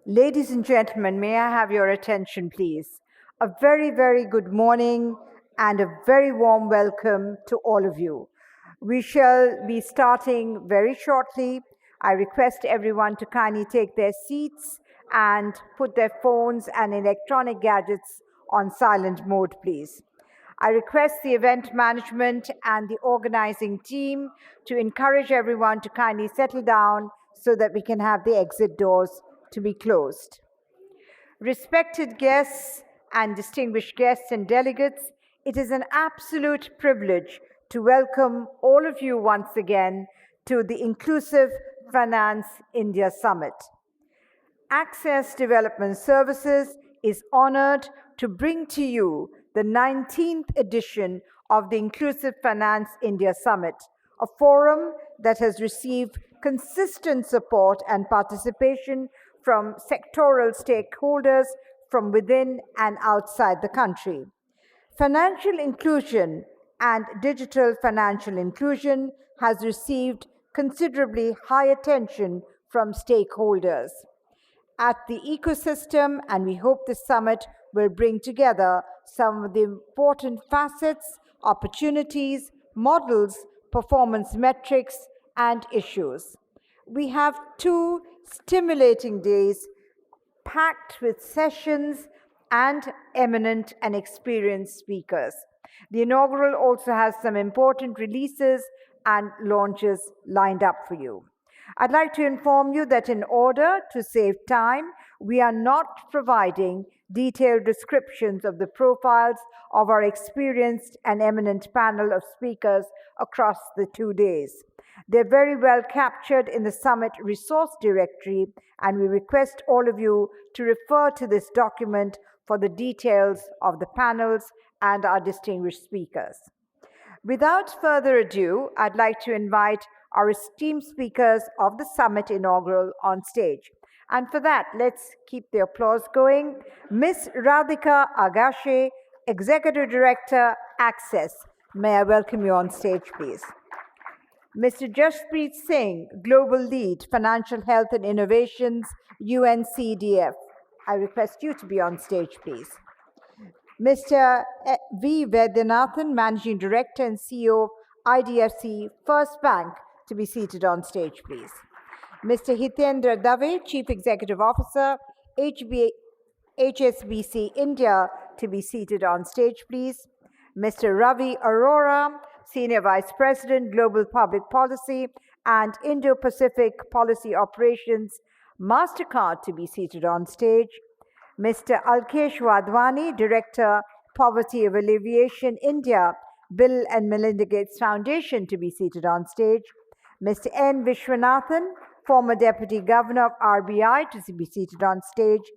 Ladies and gentlemen, may I have your attention, please? A very, very good morning and a very warm welcome to all of you. We shall be starting very shortly. I request everyone to kindly take their seats and put their phones and electronic gadgets on silent mode, please. I request the event management and the organizing team to encourage everyone to kindly settle down so that we can have the exit doors to be closed. Respected guests and distinguished guests and delegates, it is an absolute privilege to welcome all of you once again to the Inclusive Finance India Summit. Access Development Services is honored to bring to you the 19th edition of the Inclusive Finance India Summit, a forum that has received consistent support and participation from sectoral stakeholders from within and outside the country. Financial inclusion and digital financial inclusion has received considerably high attention from stakeholders at the ecosystem, and we hope this summit will bring together some of the important facets, opportunities, models, performance metrics, and issues. We have 2 stimulating days packed with sessions and eminent and experienced speakers. The inaugural also has some important releases and launches lined up for you. I'd like to inform you that in order to save time, we are not providing detailed descriptions of the profiles of our experienced and eminent panel of speakers across the 2 days. They're very well captured in the Summit Resource Directory, and we request all of you to refer to this document for the details of the panels and our distinguished speakers. Without further ado, I'd like to invite our esteemed speakers of the Summit Inaugural on stage. And for that, let's keep the applause going. Ms. Radhika Agashe, Executive Director, Access. May I welcome you on stage, please. Mr. Jaspreet Singh, Global Lead, Financial Health and Innovations, UNCDF. I request you to be on stage, please. Mr. V. Vaidyanathan, Managing Director and CEO of IDFC First Bank, to be seated on stage, please. Mr. Hitendra Dave, Chief Executive Officer, HSBC India, to be seated on stage, please. Mr. Ravi Arora, Senior Vice President, Global Public Policy and Indo-Pacific Policy Operations, MasterCard, to be seated on stage. Mr. Alkesh Wadhwani, Director, Poverty Alleviation India, Bill and Melinda Gates Foundation, to be seated on stage. Mr. N. Vishwanathan, former Deputy Governor of RBI, to be seated on stage.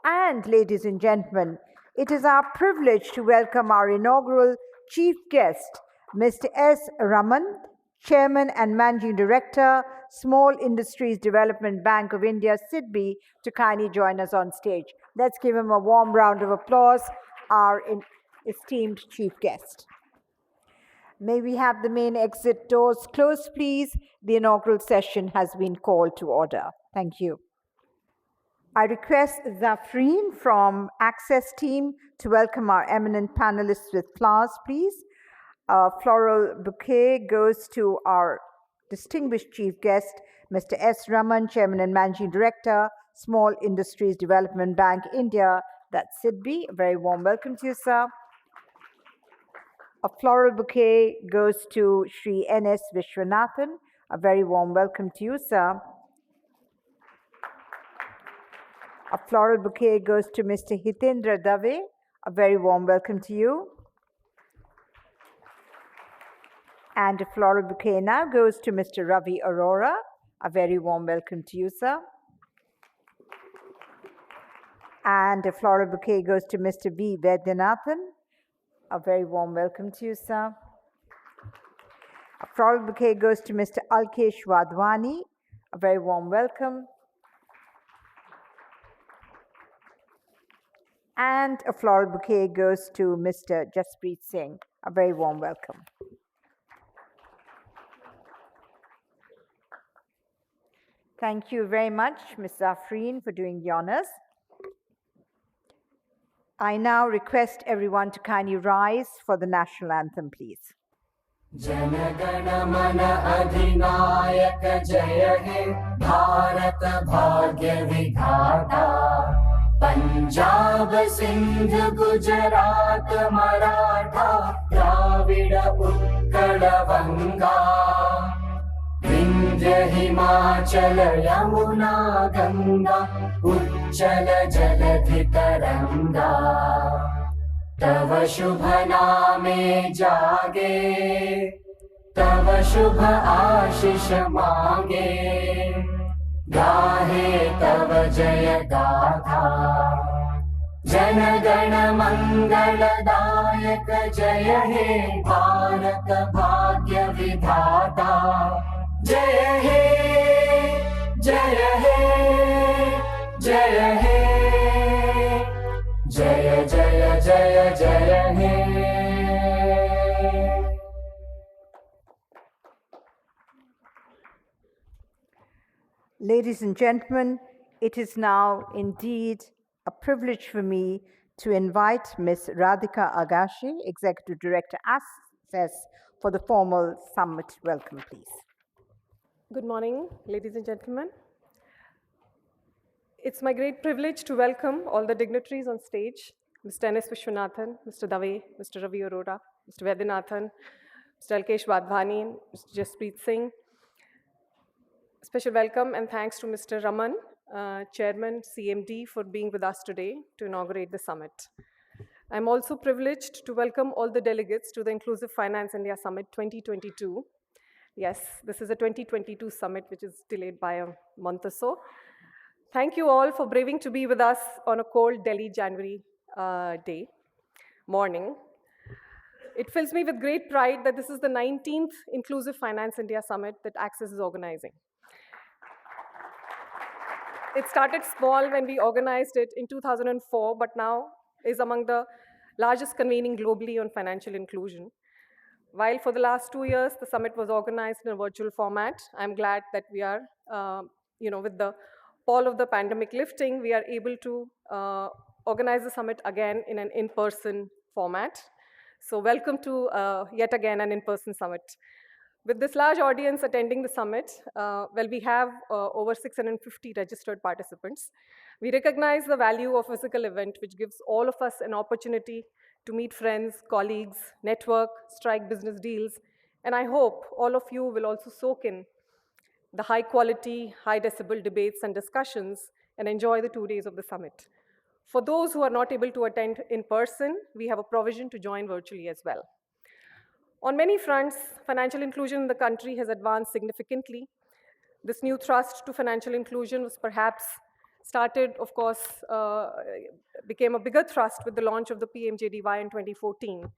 And, ladies and gentlemen, it is our privilege to welcome our inaugural chief guest, Mr. S. Raman, Chairman and Managing Director, Small Industries Development Bank of India, SIDBI, to kindly join us on stage. Let's give him a warm round of applause, our esteemed chief guest. May we have the main exit doors closed, please? The inaugural session has been called to order. Thank you. I request Zafreen from Access team to welcome our eminent panelists with flowers, please. A floral bouquet goes to our distinguished chief guest, Mr. S. Raman, Chairman and Managing Director, Small Industries Development Bank, India, that's SIDBI. A very warm welcome to you, sir. A floral bouquet goes to Sri N.S. Vishwanathan. A very warm welcome to you, sir. A floral bouquet goes to Mr. Hitendra Dave. A very warm welcome to you. And a floral bouquet now goes to Mr. Ravi Arora. A very warm welcome to you, sir. And a floral bouquet goes to Mr. V. Vaidyanathan. A very warm welcome to you, sir. A floral bouquet goes to Mr. Alkesh Wadhwani. A very warm welcome. And a floral bouquet goes to Mr. Jaspreet Singh. A very warm welcome. Thank you very much, Ms. Zafreen, for doing the honors. I now request everyone to kindly rise for the national anthem, please. जनगण मन अधिनायक जय हे भारत भाग्य विधाता पंजाब सिंध गुजरात मराठा द्राविड उत्कल बंगा विंध्य हिमाचल यमुना गंगा उच्चल जलधि तरंगा तव शुभ नामे जागे तव शुभ आशीष मांगे गाहे तव जय गाथा जन गण मंगलदायक जय हे भारत भाग्य विधाता जय हे जय हे जय हे जय जय जय जय हे Ladies and gentlemen, it is now indeed a privilege for me to invite Ms. Radhika Agashi, Executive Director, Access, for the formal summit welcome, please. Good morning, ladies and gentlemen. It's my great privilege to welcome all the dignitaries on stage, Mr. N.S. Vishwanathan, Mr. Dave, Mr. Ravi Arora, Mr. Vaidyanathan, Mr. Alkesh Wadhwani, Mr. Jaspreet Singh. Special welcome and thanks to Mr. Raman, Chairman, CMD, for being with us today to inaugurate the summit. I'm also privileged to welcome all the delegates to the Inclusive Finance India Summit 2022. Yes, this is a 2022 summit, which is delayed by a month or so. Thank you all for braving to be with us on a cold Delhi January morning. It fills me with great pride that this is the 19th Inclusive Finance India Summit that Access is organizing. It started small when we organized it in 2004, but now is among the largest convening globally on financial inclusion. While for the last 2 years, the summit was organized in a virtual format, I'm glad that we are, with the pall of the pandemic lifting, we are able to organize the summit again in an in-person format. So welcome to yet again an in-person summit. With this large audience attending the summit, we have over 650 registered participants. We recognize the value of a physical event, which gives all of us an opportunity to meet friends, colleagues, network, strike business deals, and I hope all of you will also soak in the high quality, high decibel debates and discussions and enjoy the 2 days of the summit. For those who are not able to attend in person, we have a provision to join virtually as well. On many fronts, financial inclusion in the country has advanced significantly. This new thrust to financial inclusion was perhaps started, of course, became a bigger thrust with the launch of the PMJDY in 2014.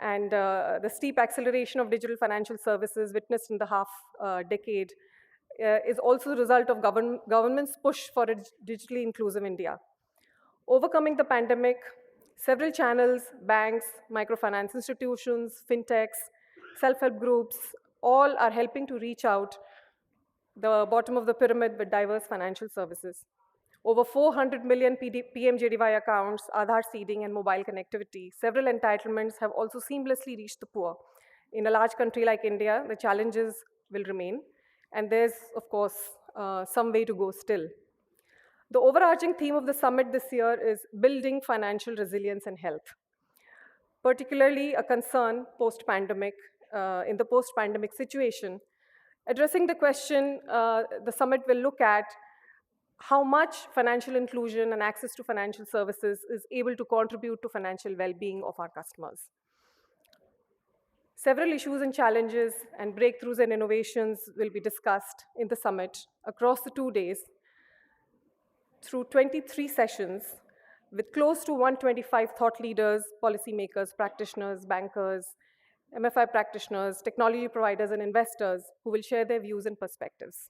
And the steep acceleration of digital financial services witnessed in the decade is also the result of government's push for a digitally inclusive India. Overcoming the pandemic, several channels, banks, microfinance institutions, fintechs, self-help groups, all are helping to reach out the bottom of the pyramid with diverse financial services. Over 400 million PMJDY accounts, Aadhaar seeding, and mobile connectivity. Several entitlements have also seamlessly reached the poor. In a large country like India, the challenges will remain, and there's, of course, some way to go still. The overarching theme of the summit this year is building financial resilience and health, particularly a concern post-pandemic, in the post-pandemic situation. Addressing the question, the summit will look at how much financial inclusion and access to financial services is able to contribute to financial well-being of our customers. Several issues and challenges and breakthroughs and innovations will be discussed in the summit across the 2 days through 23 sessions with close to 125 thought leaders, policymakers, practitioners, bankers, MFI practitioners, technology providers, and investors who will share their views and perspectives.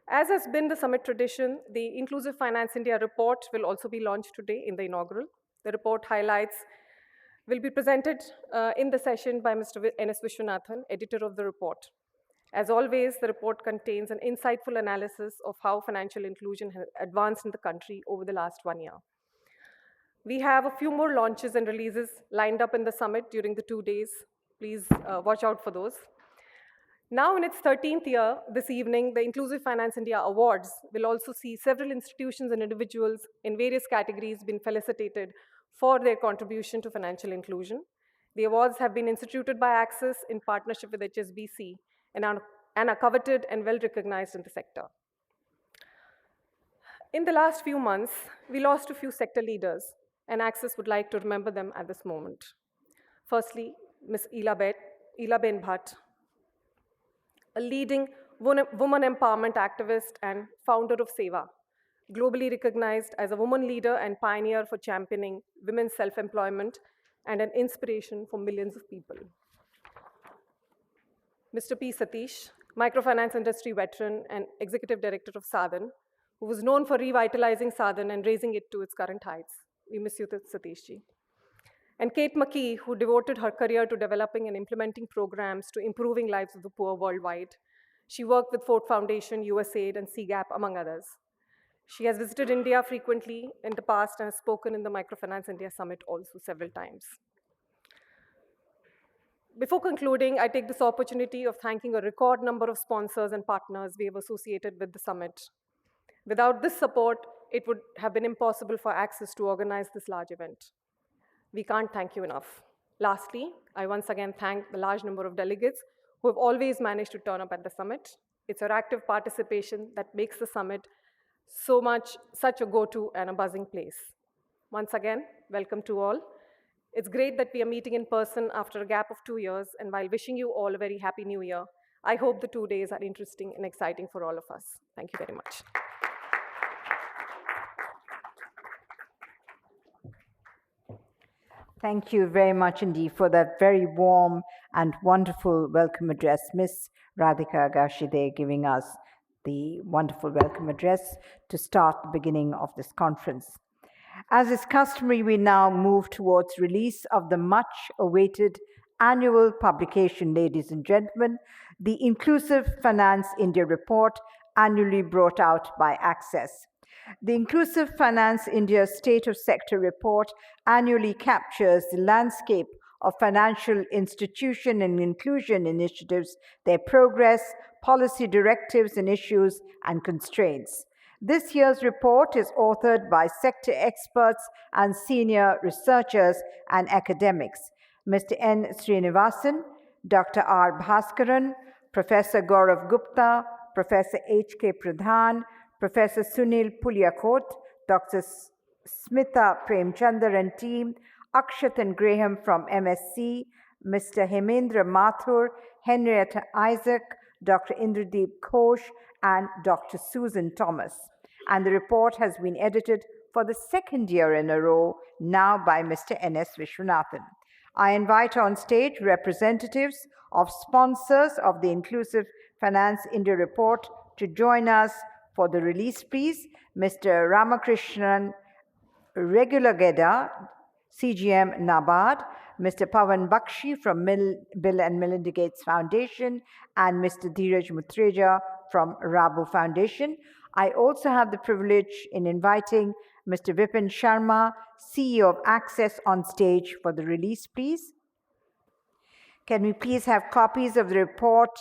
As has been the summit tradition, the Inclusive Finance India report will also be launched today in the inaugural. The report highlights will be presented in the session by Mr. N.S. Vishwanathan, editor of the report. As always, the report contains an insightful analysis of how financial inclusion has advanced in the country over the last 1 year. We have a few more launches and releases lined up in the summit during the 2 days. Please watch out for those. Now, in its 13th year, this evening, the Inclusive Finance India Awards will also see several institutions and individuals in various categories being felicitated for their contribution to financial inclusion. The awards have been instituted by Axis in partnership with HSBC and are coveted and well recognized in the sector. In the last few months, we lost a few sector leaders, and Axis would like to remember them at this moment. Firstly, Ms. Ilaben Bhatt, a leading woman empowerment activist and founder of SEVA, globally recognized as a woman leader and pioneer for championing women's self-employment and an inspiration for millions of people. Mr. P. Satish, microfinance industry veteran and executive director of Sadhan, who was known for revitalizing Sadhan and raising it to its current heights. We miss you, Satishji. And Kate McKee, who devoted her career to developing and implementing programs to improving lives of the poor worldwide. She worked with Ford Foundation, USAID, and CGAP, among others. She has visited India frequently in the past and has spoken in the Microfinance India Summit also several times. Before concluding, I take this opportunity of thanking a record number of sponsors and partners we have associated with the summit. Without this support, it would have been impossible for Axis to organize this large event. We can't thank you enough. Lastly, I once again thank the large number of delegates who have always managed to turn up at the summit. It's your active participation that makes the summit such a go-to and a buzzing place. Once again, welcome to all. It's great that we are meeting in person after a gap of 2 years, and while wishing you all a very happy new year, I hope the 2 days are interesting and exciting for all of us. Thank you very much. Thank you very much indeed for that very warm and wonderful welcome address. Ms. Radhika Agashide giving us the wonderful welcome address to start the beginning of this conference. As is customary, we now move towards release of the much-awaited annual publication, ladies and gentlemen, the Inclusive Finance India Report, annually brought out by Access. The Inclusive Finance India State of Sector Report annually captures the landscape of financial institution and inclusion initiatives, their progress, policy directives and issues, and constraints. This year's report is authored by sector experts and senior researchers and academics, Mr. N. Srinivasan, Dr. R. Bhaskaran, Professor Gaurav Gupta, Professor H.K. Pradhan, Professor Sunil Puliakot, Dr. Smita Premchandar and team, Akshat and Graham from MSc, Mr. Hemendra Mathur, Henrietta Isaac, Dr. Indradeep Ghosh, and Dr. Susan Thomas. And the report has been edited for the second year in a row, now by Mr. N.S. Vishwanathan. I invite on stage representatives of sponsors of the Inclusive Finance India Report to join us for the release, please. Mr. Ramakrishnan Regulageda, CGM NABARD, Mr. Pawan Bakshi from Bill and Melinda Gates Foundation, and Mr. Dheeraj Mutreja from Rabu Foundation. I also have the privilege in inviting Mr. Vipin Sharma, CEO of Access, on stage for the release, please. Can we please have copies of the report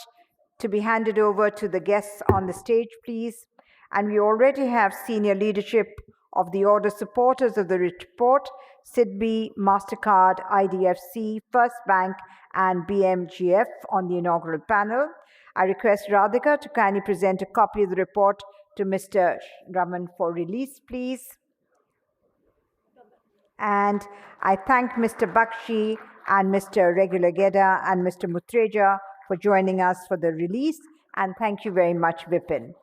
to be handed over to the guests on the stage, please? And we already have senior leadership of the order supporters of the report, SIDBI, MasterCard, IDFC, First Bank, and BMGF on the inaugural panel. I request Radhika to kindly present a copy of the report to Mr. Raman for release, please. And I thank Mr. Bakshi and Mr. Regulageda and Mr. Mutreja for joining us for the release. And thank you very much, Vipin.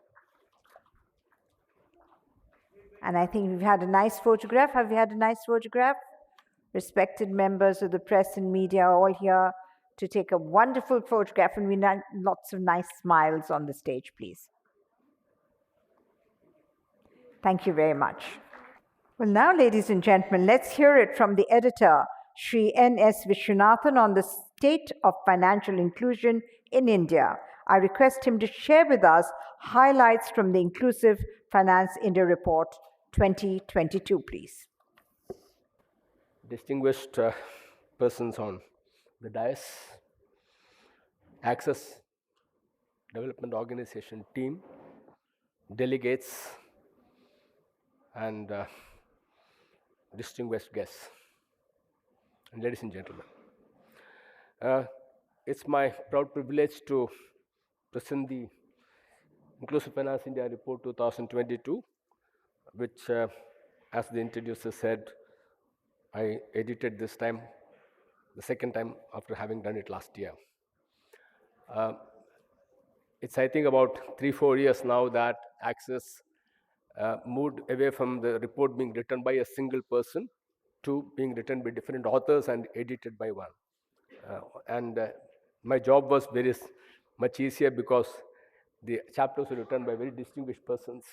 And I think we've had a nice photograph. Have you had a nice photograph? Respected members of the press and media are all here to take a wonderful photograph, and we need lots of nice smiles on the stage, please. Thank you very much. Well, now, ladies and gentlemen, let's hear it from the editor, Shri N.S. Vishwanathan, on the state of financial inclusion in India. I request him to share with us highlights from the Inclusive Finance India Report 2022, please. Distinguished persons on the dais, Access Development Organization team, delegates, and distinguished guests, and ladies and gentlemen. It's my proud privilege to present the Inclusive Finance India Report 2022, which, as the introducer said, I edited this time, the second time after having done it last year. It's, I think, about 3-4 years now that Access moved away from the report being written by a single person to being written by different authors and edited by one. And my job was very much easier because the chapters were written by very distinguished persons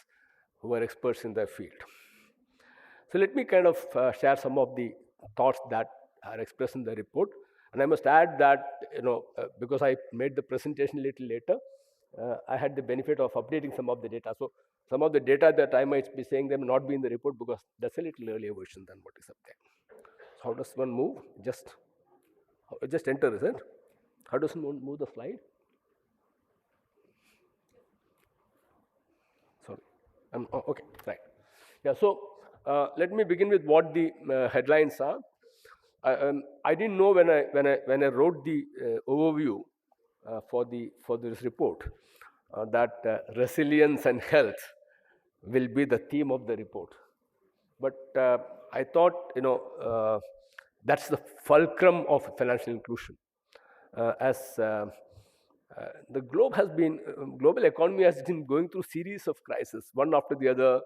who were experts in their field. So let me kind of share some of the thoughts that are expressed in the report. And I must add that, because I made the presentation a little later, I had the benefit of updating some of the data. So some of the data that I might be saying them not be in the report because that's a little earlier version than what is up there. So how does one move? Just enter, is it? How does one move the slide? Sorry. Okay, right. Yeah, so let me begin with what the headlines are. I didn't know when I wrote the overview for this report that resilience and health will be the theme of the report. But I thought, that's the fulcrum of financial inclusion. As the global economy has been going through series of crises, one after the other.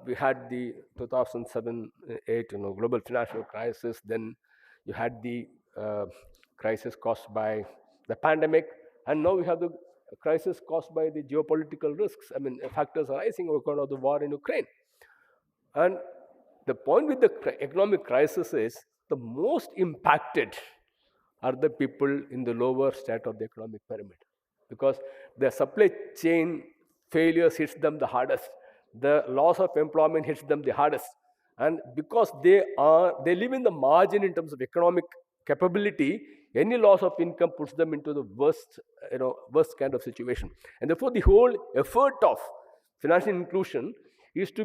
We had the 2007-8, global financial crisis. Then you had the crisis caused by the pandemic, and now we have the crisis caused by the geopolitical risks. I mean, factors arising because of the war in Ukraine. And the point with the economic crisis is the most impacted are the people in the lower strata of the economic pyramid, because the supply chain failures hits them the hardest. The loss of employment hits them the hardest, and because they live in the margin in terms of economic capability, any loss of income puts them into the worst kind of situation. And therefore, the whole effort of financial inclusion is to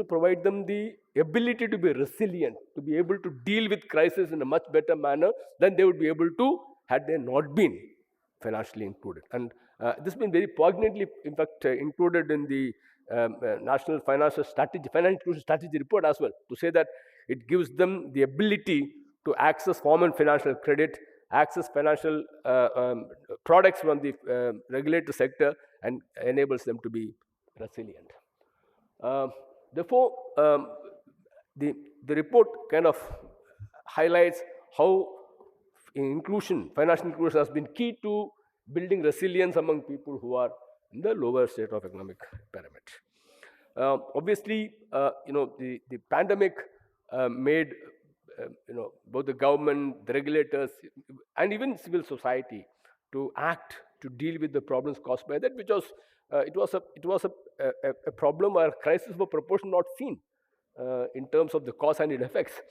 provide them the ability to be resilient, to be able to deal with crisis in a much better manner than they would be able to had they not been financially included. And this has been very poignantly, in fact, included in the National Financial Inclusion Strategy report as well, to say that it gives them the ability to access formal financial credit, access financial products from the regulated sector, and enables them to be resilient. Therefore, the report kind of highlights how financial inclusion has been key to building resilience among people who are in the lower state of economic pyramid. Obviously, the pandemic made both the government, the regulators, and even civil society to act to deal with the problems caused by that, which was it was a problem or a crisis of a proportion not seen in terms of the cause and its effects.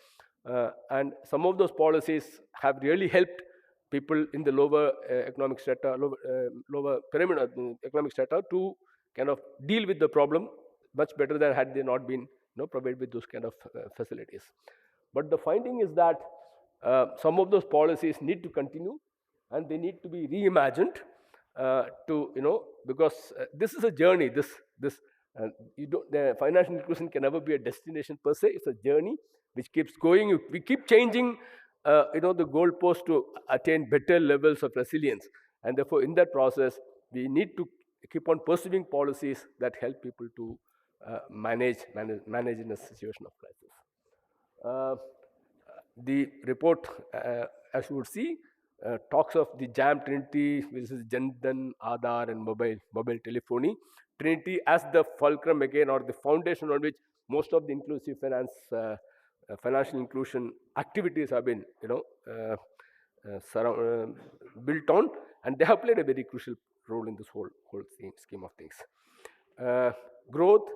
And some of those policies have really helped people in the lower economic strata, lower pyramid economic strata, to kind of deal with the problem much better than had they not been provided with those kind of facilities. But the finding is that some of those policies need to continue, and they need to be reimagined because this is a journey. The financial inclusion can never be a destination per se. It's a journey which keeps going. We keep changing the goalpost to attain better levels of resilience, and therefore in that process we need to keep on pursuing policies that help people to manage in a situation of crisis. The report, as you would see, talks of the JAM Trinity, which is Jan Dhan, Aadhaar, and mobile telephony. Trinity as the fulcrum again, or the foundation on which most of the inclusive finance, financial inclusion activities have been built on, and they have played a very crucial role in this whole scheme of things. Growth,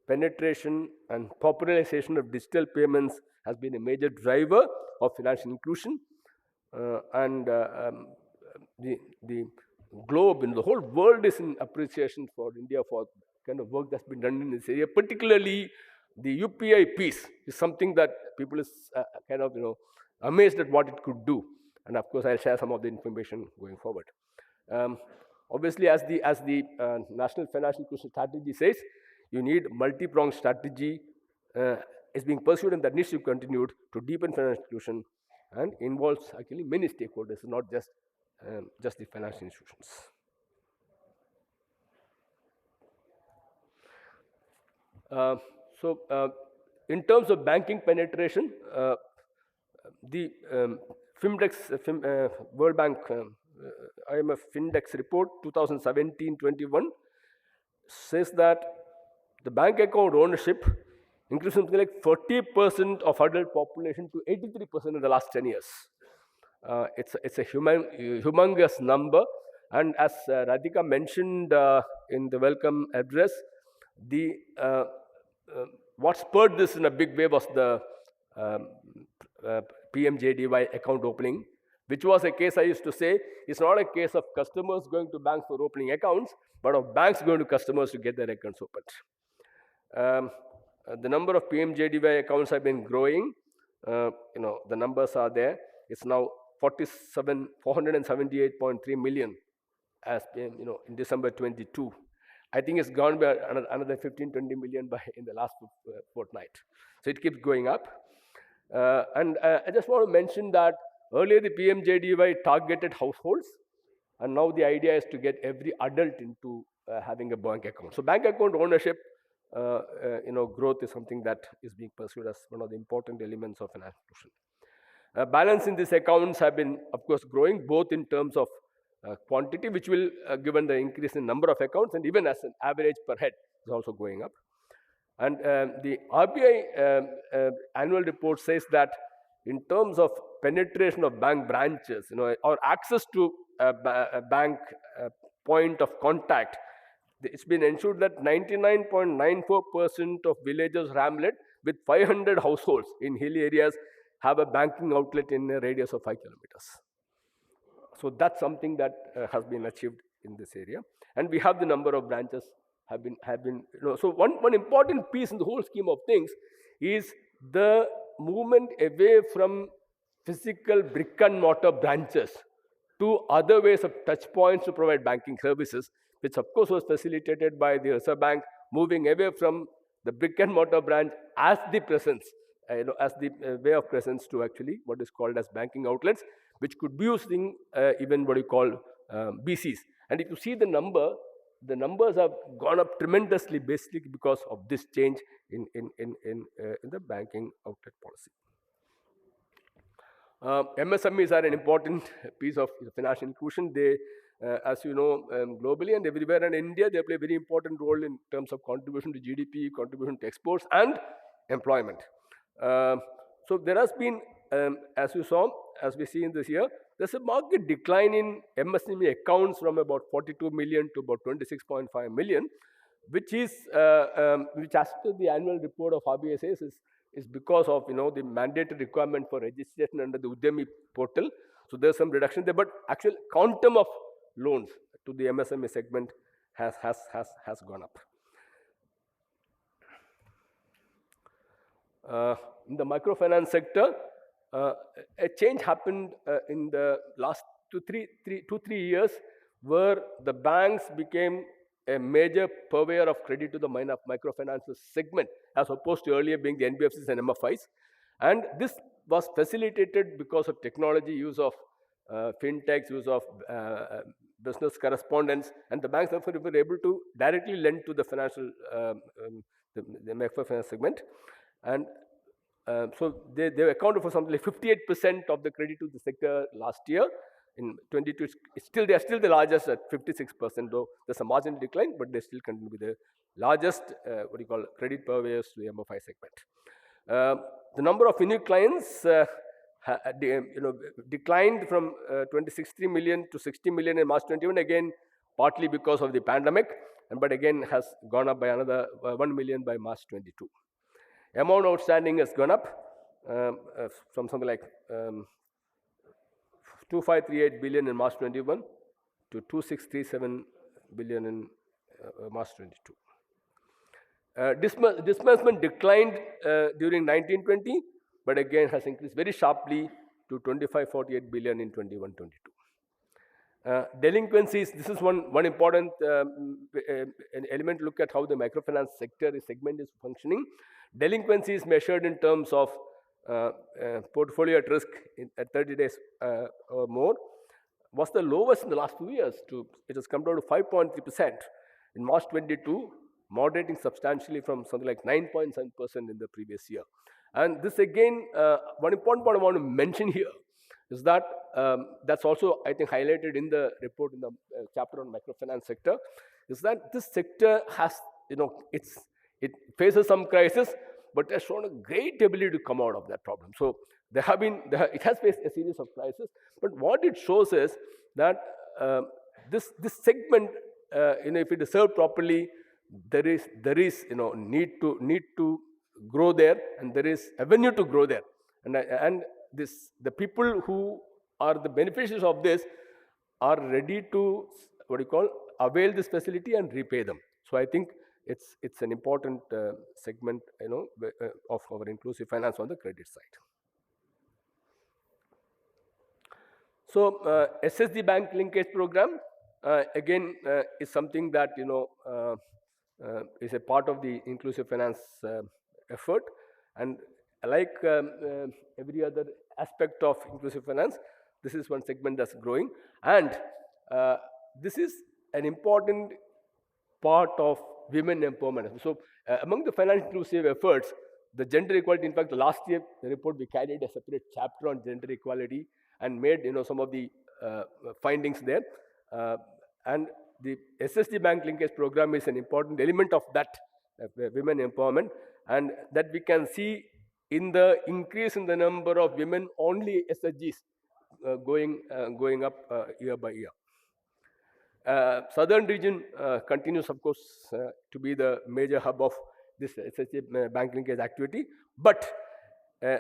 penetration, and popularization of digital payments has been a major driver of financial inclusion, and the globe and the whole world is in appreciation for India for kind of work that's been done in this area. Particularly, the UPI piece is something that people is kind of amazed at what it could do, and of course I'll share some of the information going forward. Obviously, as the National Financial Inclusion Strategy says, you need multi-pronged strategy is being pursued, and that needs to be continued to deepen financial inclusion, and involves actually many stakeholders, not just the financial institutions. In terms of banking penetration, the World Bank IMF Findex report 2017-21 says that the bank account ownership increased something like 40% of adult population to 83% in the last 10 years. It's a humongous number, and as Radhika mentioned in the welcome address, the what spurred this in a big way was the PMJDY account opening, which was a case I used to say, it's not a case of customers going to banks for opening accounts, but of banks going to customers to get their accounts opened. The number of PMJDY accounts have been growing. The numbers are there. It's now 478.3 million as in December 22. I think it's gone by another 15-20 million in the last fortnight. So it keeps going up. And I just want to mention that earlier the PMJDY targeted households, and now the idea is to get every adult into having a bank account. So bank account ownership, growth is something that is being pursued as one of the important elements of financial inclusion. Balance in these accounts have been, of course, growing both in terms of quantity, which will, given the increase in number of accounts, and even as an average per head is also going up. And the RBI annual report says that in terms of penetration of bank branches, or access to a bank point of contact, it's been ensured that 99.94% of villages or hamlet with 500 households in hilly areas have a banking outlet in a radius of 5 kilometers. So that's something that has been achieved in this area, and we have the number of branches have been. So one important piece in the whole scheme of things is the movement away from physical brick and mortar branches to other ways of touch points to provide banking services, which of course was facilitated by the Reserve Bank, moving away from the brick and mortar branch as the presence, as the way of presence to actually what is called as banking outlets, which could be using even what you call BCs. And if you see the numbers have gone up tremendously, basically because of this change in the banking outlet policy. MSMEs are an important piece of financial inclusion. They, as you know, globally and everywhere, and in India, they play a very important role in terms of contribution to GDP, contribution to exports, and employment. So there has been, as you saw, as we see in this year, there's a market decline in MSME accounts from about 42 million to about 26.5 million, which is, which as per the annual report of RBI says, is because of the mandatory requirement for registration under the Udyami portal. So there's some reduction there, but actual quantum of loans to the MSME segment has gone up. In the microfinance sector, a change happened in the last 2-3 years, where the banks became a major purveyor of credit to the microfinance segment, as opposed to earlier being the NBFCs and MFIs. And this was facilitated because of technology, use of fintechs, use of business correspondence, and the banks therefore were able to directly lend to the financial, the microfinance segment. And so they accounted for something like 58% of the credit to the sector last year. In 22, they are still the largest at 56%, though there's a marginal decline, but they still continue to be the largest credit purveyors to the MFI segment. The number of unique clients declined from 26.3 million to 60 million in March 21. Again, partly because of the pandemic, but again has gone up by another 1 million by March 22. Amount outstanding has gone up from something like 2538 billion in March 21 to 2637 billion in March 22. Disbursement declined during 1920, but again has increased very sharply to 2548 billion in 21-22. Delinquencies, this is one important an element to look at how the microfinance segment is functioning. Delinquency is measured in terms of portfolio at risk at 30 days or more, was the lowest in the last 2 years. It has come down to 5.3% in March 22, moderating substantially from something like 9.7% in the previous year. And this again, one important point I want to mention here is that that's also, I think, highlighted in the report in the chapter on microfinance sector, is that this sector has, it faces some crisis, but has shown a great ability to come out of that problem. So it has faced a series of crises, but what it shows is that this segment, if it is served properly, there is need to grow there, and there is avenue to grow there, and the people who are the beneficiaries of this are ready to avail this facility and repay them. So I think it's an important segment of our inclusive finance on the credit side. So SSD bank linkage program again is something that is a part of the inclusive finance effort, and like every other aspect of inclusive finance, this is one segment that's growing, and this is an important part of women empowerment. So among the financial inclusive efforts, the gender equality, in fact, last year the report we carried a separate chapter on gender equality and made some of the findings there, and the SSD bank linkage program is an important element of that women empowerment, and that we can see in the increase in the number of women only SSGs going up year by year. Southern region continues, of course, to be the major hub of this SSG bank linkage activity, but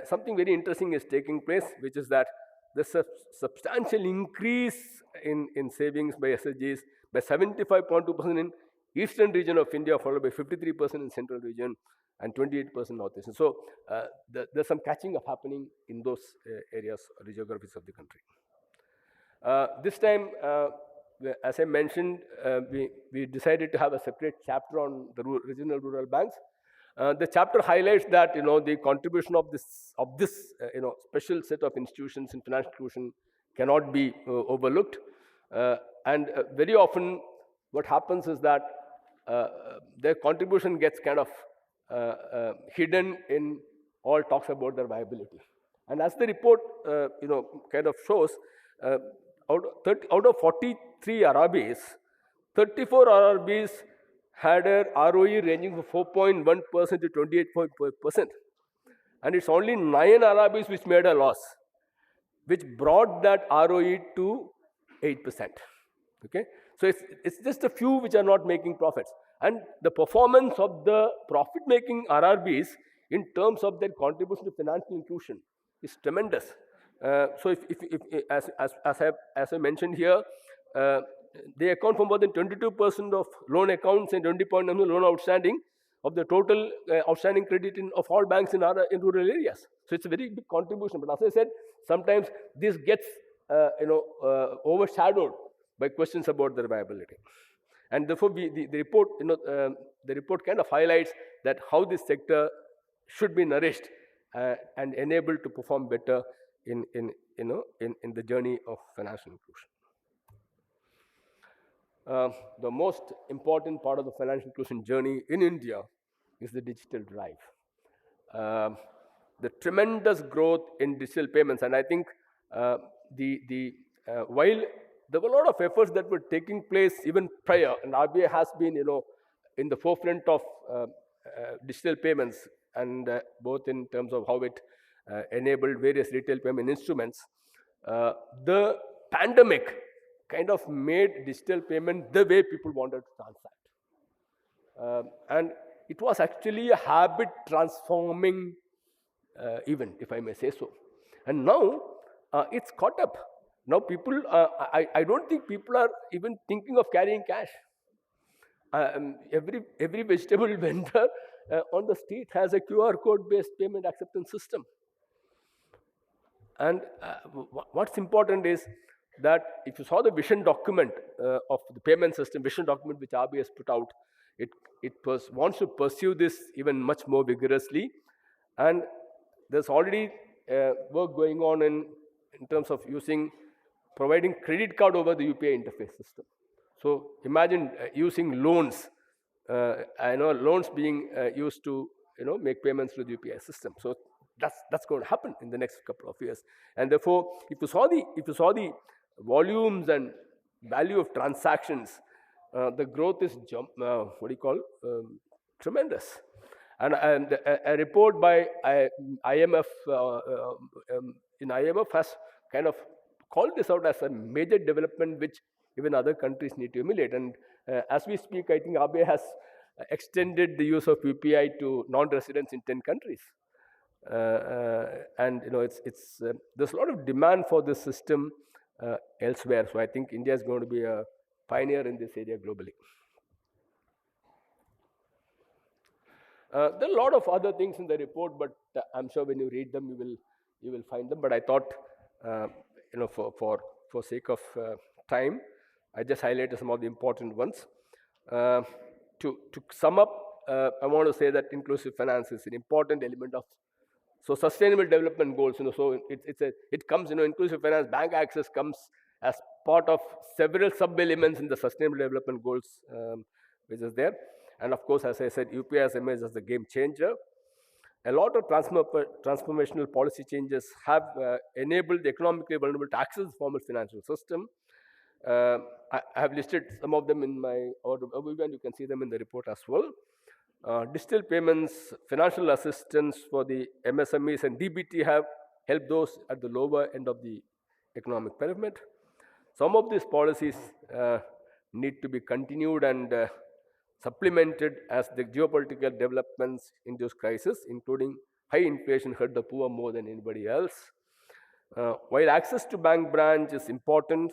something very interesting is taking place, which is that there's a substantial increase in savings by SSGs by 75.2% in eastern region of India, followed by 53% in central region and 28% northeastern. So there's some catching up happening in those areas or geographies of the country. This time, as I mentioned, we decided to have a separate chapter on the regional rural banks. The chapter highlights that the contribution of this special set of institutions in financial inclusion cannot be overlooked, and very often what happens is that their contribution gets kind of hidden in all talks about their viability. And as the report kind of shows, out of 43 RRBs, 34 RRBs had a ROE ranging from 4.1% to 28.5%, and it's only 9 RRBs which made a loss, which brought that ROE to 8%. Okay, so it's just a few which are not making profits, and the performance of the profit-making RRBs in terms of their contribution to financial inclusion is tremendous. So as I mentioned here, they account for more than 22% of loan accounts and 20.9% loan outstanding of the total outstanding credit of all banks in rural areas. So it's a very big contribution. But as I said, sometimes this gets overshadowed by questions about their viability, and therefore the report kind of highlights that how this sector should be nourished and enabled to perform better in the journey of financial inclusion. The most important part of the financial inclusion journey in India is the digital drive. The tremendous growth in digital payments, and I think while there were a lot of efforts that were taking place even prior, and RBI has been in the forefront of digital payments, and both in terms of how it enabled various retail payment instruments. The pandemic kind of made digital payment the way people wanted to transact. And it was actually a habit transforming event, if I may say so. And now it's caught up. Now people, I don't think people are even thinking of carrying cash. Every vegetable vendor on the street has a QR code based payment acceptance system. And what's important is that if you saw the vision document of the payment system, vision document which RBI has put out, it wants to pursue this even much more vigorously. And there's already work going on in terms of providing credit card over the UPI interface system. So imagine using loans. I know loans being used to make payments through the UPI system. So that's going to happen in the next couple of years. And therefore, if you saw the volumes and value of transactions, the growth is tremendous. And a report by IMF in IMF has kind of called this out as a major development which even other countries need to emulate. And as we speak, I think RBI has extended the use of UPI to non-residents in 10 countries. And there's a lot of demand for this system elsewhere. So I think India is going to be a pioneer in this area globally. There are a lot of other things in the report, but I'm sure when you read them, you will find them. But I thought, for sake of time, I just highlighted some of the important ones. To sum up, I want to say that inclusive finance is an important element of sustainable development goals. So it comes, inclusive finance, bank access comes as part of several sub-elements in the sustainable development goals, which is there. And of course, as I said, UPI has emerged as the game changer. A lot of transformational policy changes have enabled the economically vulnerable to access the formal financial system. I have listed some of them in my overview, and you can see them in the report as well. Digital payments, financial assistance for the MSMEs and DBT have helped those at the lower end of the economic pyramid. Some of these policies need to be continued and supplemented as the geopolitical developments induce crisis, including high inflation hurt the poor more than anybody else. While access to bank branch is important,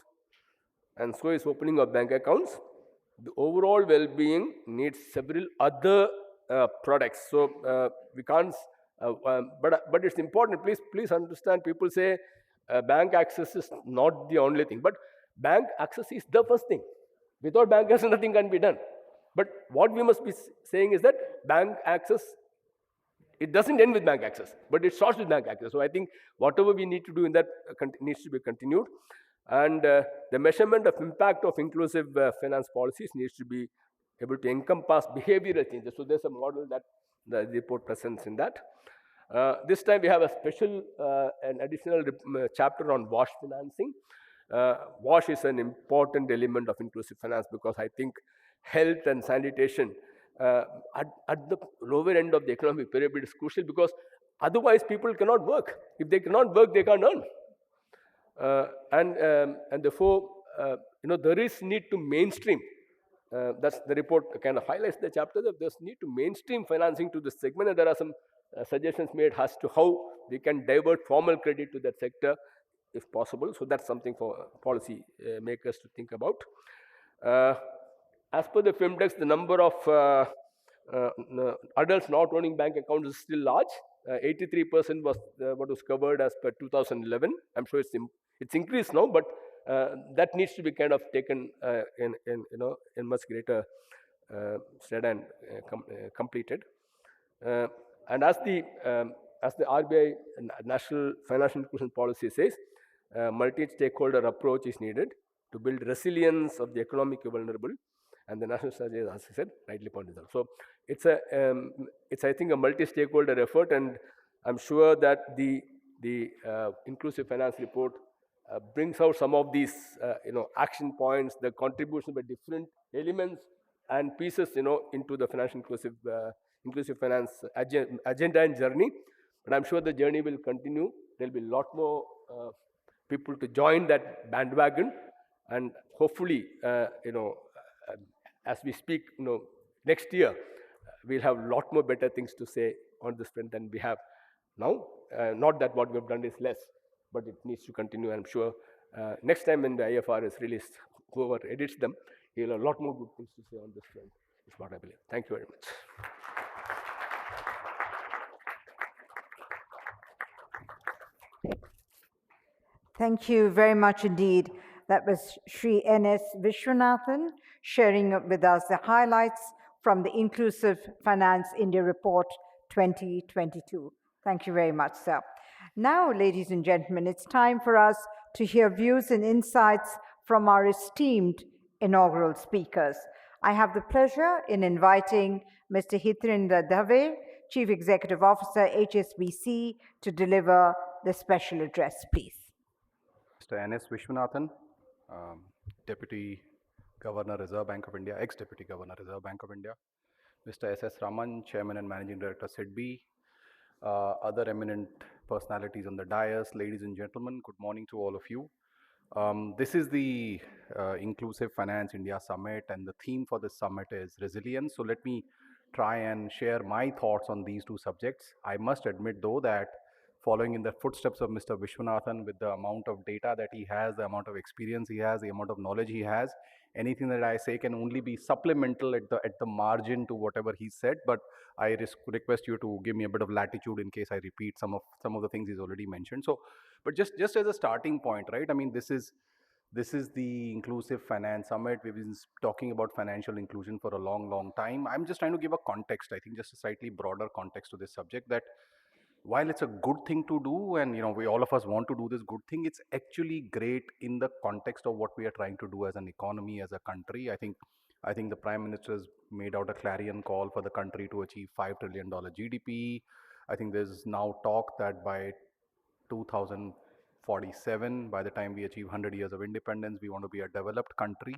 and so is opening of bank accounts, the overall well-being needs several other products. So we can't, but it's important. Please understand. People say bank access is not the only thing, but bank access is the first thing. Without bank access, nothing can be done. But what we must be saying is that bank access, it doesn't end with bank access, but it starts with bank access. So I think whatever we need to do in that needs to be continued. And the measurement of impact of inclusive finance policies needs to be able to encompass behavioral changes. So there's a model that the report presents in that. This time we have a special, an additional chapter on WASH financing. WASH is an important element of inclusive finance because I think health and sanitation at the lower end of the economic pyramid is crucial, because otherwise people cannot work. If they cannot work, they can't earn. And therefore, there is need to mainstream. That's the report kind of highlights the chapter that there's need to mainstream financing to this segment, and there are some suggestions made as to how we can divert formal credit to that sector if possible. So that's something for policy makers to think about. As per the FIMDEX, the number of adults not owning bank accounts is still large. 83% was what was covered as per 2011. I'm sure it's increased now, but that needs to be kind of taken in much greater stead and completed. And as the RBI National Financial Inclusion Policy says, multi-stakeholder approach is needed to build resilience of the economically vulnerable, and the national strategy, as I said, rightly pointed out. So it's I think a multi-stakeholder effort, and I'm sure that the inclusive finance report brings out some of these action points, the contribution by different elements and pieces into the financial inclusive finance agenda and journey. But I'm sure the journey will continue. There'll be a lot more people to join that bandwagon, and hopefully, as we speak, next year, we'll have a lot more better things to say on this front than we have now. Not that what we've done is less, but it needs to continue. I'm sure next time when the IFR is released, whoever edits them, he'll have a lot more good things to say on this front, is what I believe. Thank you very much. Thank you very much indeed. That was Sri N.S. Vishwanathan sharing with us the highlights from the Inclusive Finance India Report 2022. Thank you very much, sir. Now, ladies and gentlemen, it's time for us to hear views and insights from our esteemed inaugural speakers. I have the pleasure in inviting Mr. Hitendra Dave, Chief Executive Officer, HSBC, to deliver the special address, please. Mr. N.S. Vishwanathan, Deputy Governor, Reserve Bank of India, ex-Deputy Governor, Reserve Bank of India, Mr. S.S. Raman, Chairman and Managing Director, SIDBI, other eminent personalities on the dais, ladies and gentlemen, good morning to all of you. This is the Inclusive Finance India Summit, and the theme for this summit is resilience. So let me try and share my thoughts on these two subjects. I must admit, though, that following in the footsteps of Mr. Vishwanathan, with the amount of data that he has, the amount of experience he has, the amount of knowledge he has, anything that I say can only be supplemental at the margin to whatever he said. But I request you to give me a bit of latitude in case I repeat some of the things he's already mentioned. So, but just as a starting point, right? I mean, this is the Inclusive Finance Summit. We've been talking about financial inclusion for a long time. I'm just trying to give a context, I think just a slightly broader context to this subject, that while it's a good thing to do, and we all of us want to do this good thing, it's actually great in the context of what we are trying to do as an economy, as a country. I think the Prime Minister has made out a clarion call for the country to achieve $5 trillion GDP. I think there's now talk that by 2047, by the time we achieve 100 years of independence, we want to be a developed country.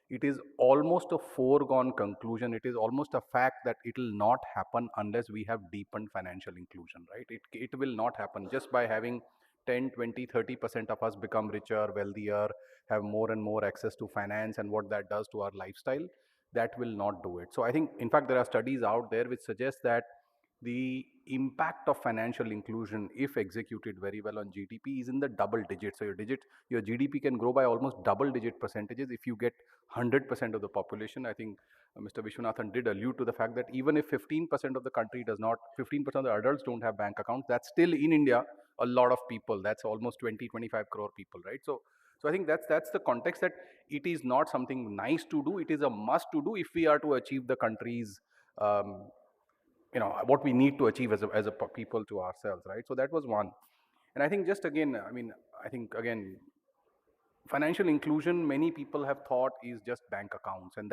It is almost a foregone conclusion. It is almost a fact that it will not happen unless we have deepened financial inclusion, right? It will not happen just by having 10, 20, 30% of us become richer, wealthier, have more and more access to finance, and what that does to our lifestyle. That will not do it. So I think, in fact, there are studies out there which suggest that the impact of financial inclusion, if executed very well on GDP, is in the double digits. So your GDP can grow by almost double digit percentages if you get 100% of the population. I think Mr. Vishwanathan did allude to the fact that even if 15% of the country does not, 15% of the adults don't have bank accounts, that's still in India a lot of people. That's almost 20-25 crore people, right? So I think that's the context, that it is not something nice to do. It is a must to do if we are to achieve the country's what we need to achieve as a people to ourselves, right? So that was one. And I think just again, I think again, financial inclusion, many people have thought, is just bank accounts, and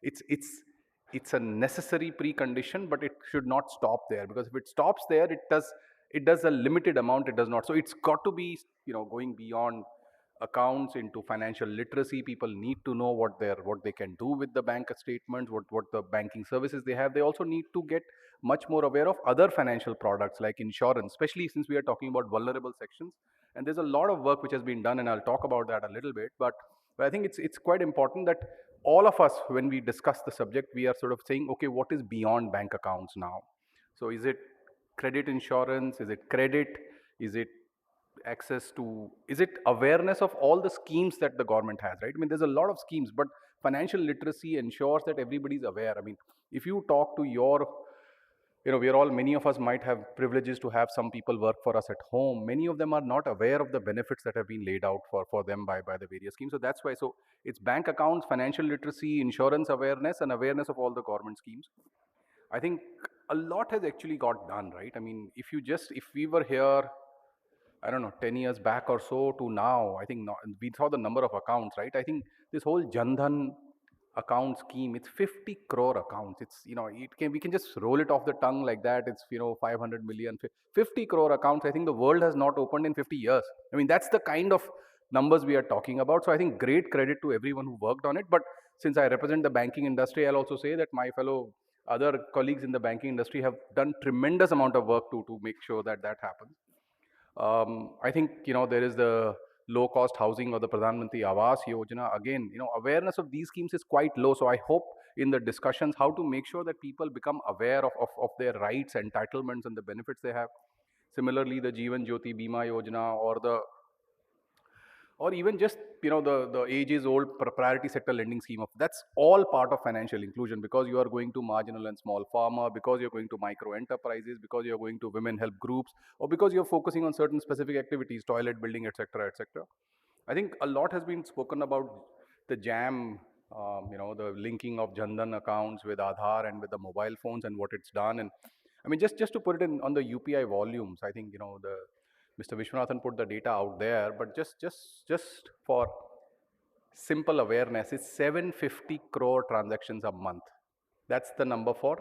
it's a necessary precondition, but it should not stop there, because if it stops there, it does a limited amount, it does not. So it's got to be going beyond accounts into financial literacy. People need to know what they can do with the bank statements, what the banking services they have. They also need to get much more aware of other financial products like insurance, especially since we are talking about vulnerable sections. And there's a lot of work which has been done, and I'll talk about that a little bit. But I think it's quite important that all of us, when we discuss the subject, we are sort of saying, okay, what is beyond bank accounts now? So is it credit insurance? Is it credit? Is it access to, is it awareness of all the schemes that the government has, right? I mean, there's a lot of schemes, but financial literacy ensures that everybody's aware. I mean, if you talk to your, many of us might have privileges to have some people work for us at home. Many of them are not aware of the benefits that have been laid out for them by the various schemes. So that's why, so it's bank accounts, financial literacy, insurance awareness, and awareness of all the government schemes. I think a lot has actually got done, right? I mean, if we were here, I don't know, 10 years back or so to now, I think we saw the number of accounts, right? I think this whole Jandhan account scheme, it's 50 crore accounts. It's, we can just roll it off the tongue like that. It's, 500 million, 50 crore accounts. I think the world has not opened in 50 years. I mean, that's the kind of numbers we are talking about. So I think great credit to everyone who worked on it. But since I represent the banking industry, I'll also say that my fellow other colleagues in the banking industry have done tremendous amount of work to make sure that happens. I think there is the low cost housing or the Pradhan Mantri Awas Yojana, again, awareness of these schemes is quite low. So I hope in the discussions how to make sure that people become aware of their rights, entitlements, and the benefits they have. Similarly, the Jeevan Jyoti Bima Yojana, or even just the ages old priority sector lending scheme, of that's all part of financial inclusion, because you are going to marginal and small farmer, because you're going to micro enterprises, because you're going to women help groups, or because you're focusing on certain specific activities, toilet building, etc., etc. I think a lot has been spoken about the jam, the linking of Jandan accounts with Aadhaar and with the mobile phones and what it's done. And I mean, just to put it in on the UPI volumes, I think the Mr. Vishwanathan put the data out there, but just for simple awareness, it's 750 crore transactions a month. That's the number for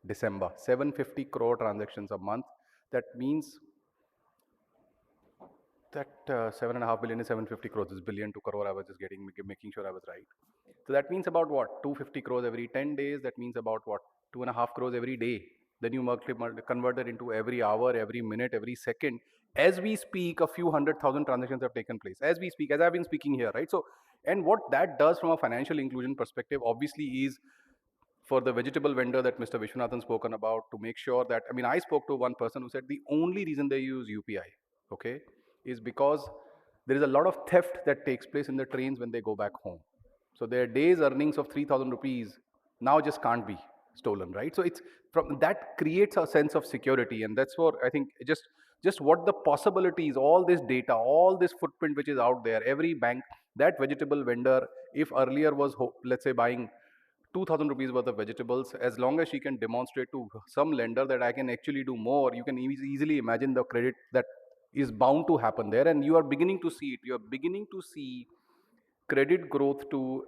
December. 750 crore transactions a month. That means that 7.5 billion is 750 crores. This billion to crore, I was just making sure I was right. So that means about what? 250 crores every 10 days. That means about what? 2.5 crores every day. Then you convert that into every hour, every minute, every second. As we speak, a few 100,000 transactions have taken place. As we speak, as I've been speaking here, right? So, and what that does from a financial inclusion perspective, obviously, is for the vegetable vendor that Mr. Vishwanathan spoken about, to make sure that, I mean, I spoke to one person who said the only reason they use UPI, okay, is because there is a lot of theft that takes place in the trains when they go back home. So their day's earnings of 3,000 rupees now just can't be stolen, right? So it's from that creates a sense of security, and that's what I think just what the possibilities, all this data, all this footprint which is out there, every bank, that vegetable vendor, if earlier was let's say buying 2,000 rupees worth of vegetables, as long as she can demonstrate to some lender that I can actually do more, you can easily imagine the credit that is bound to happen there. And you are beginning to see it. You are beginning to see credit growth to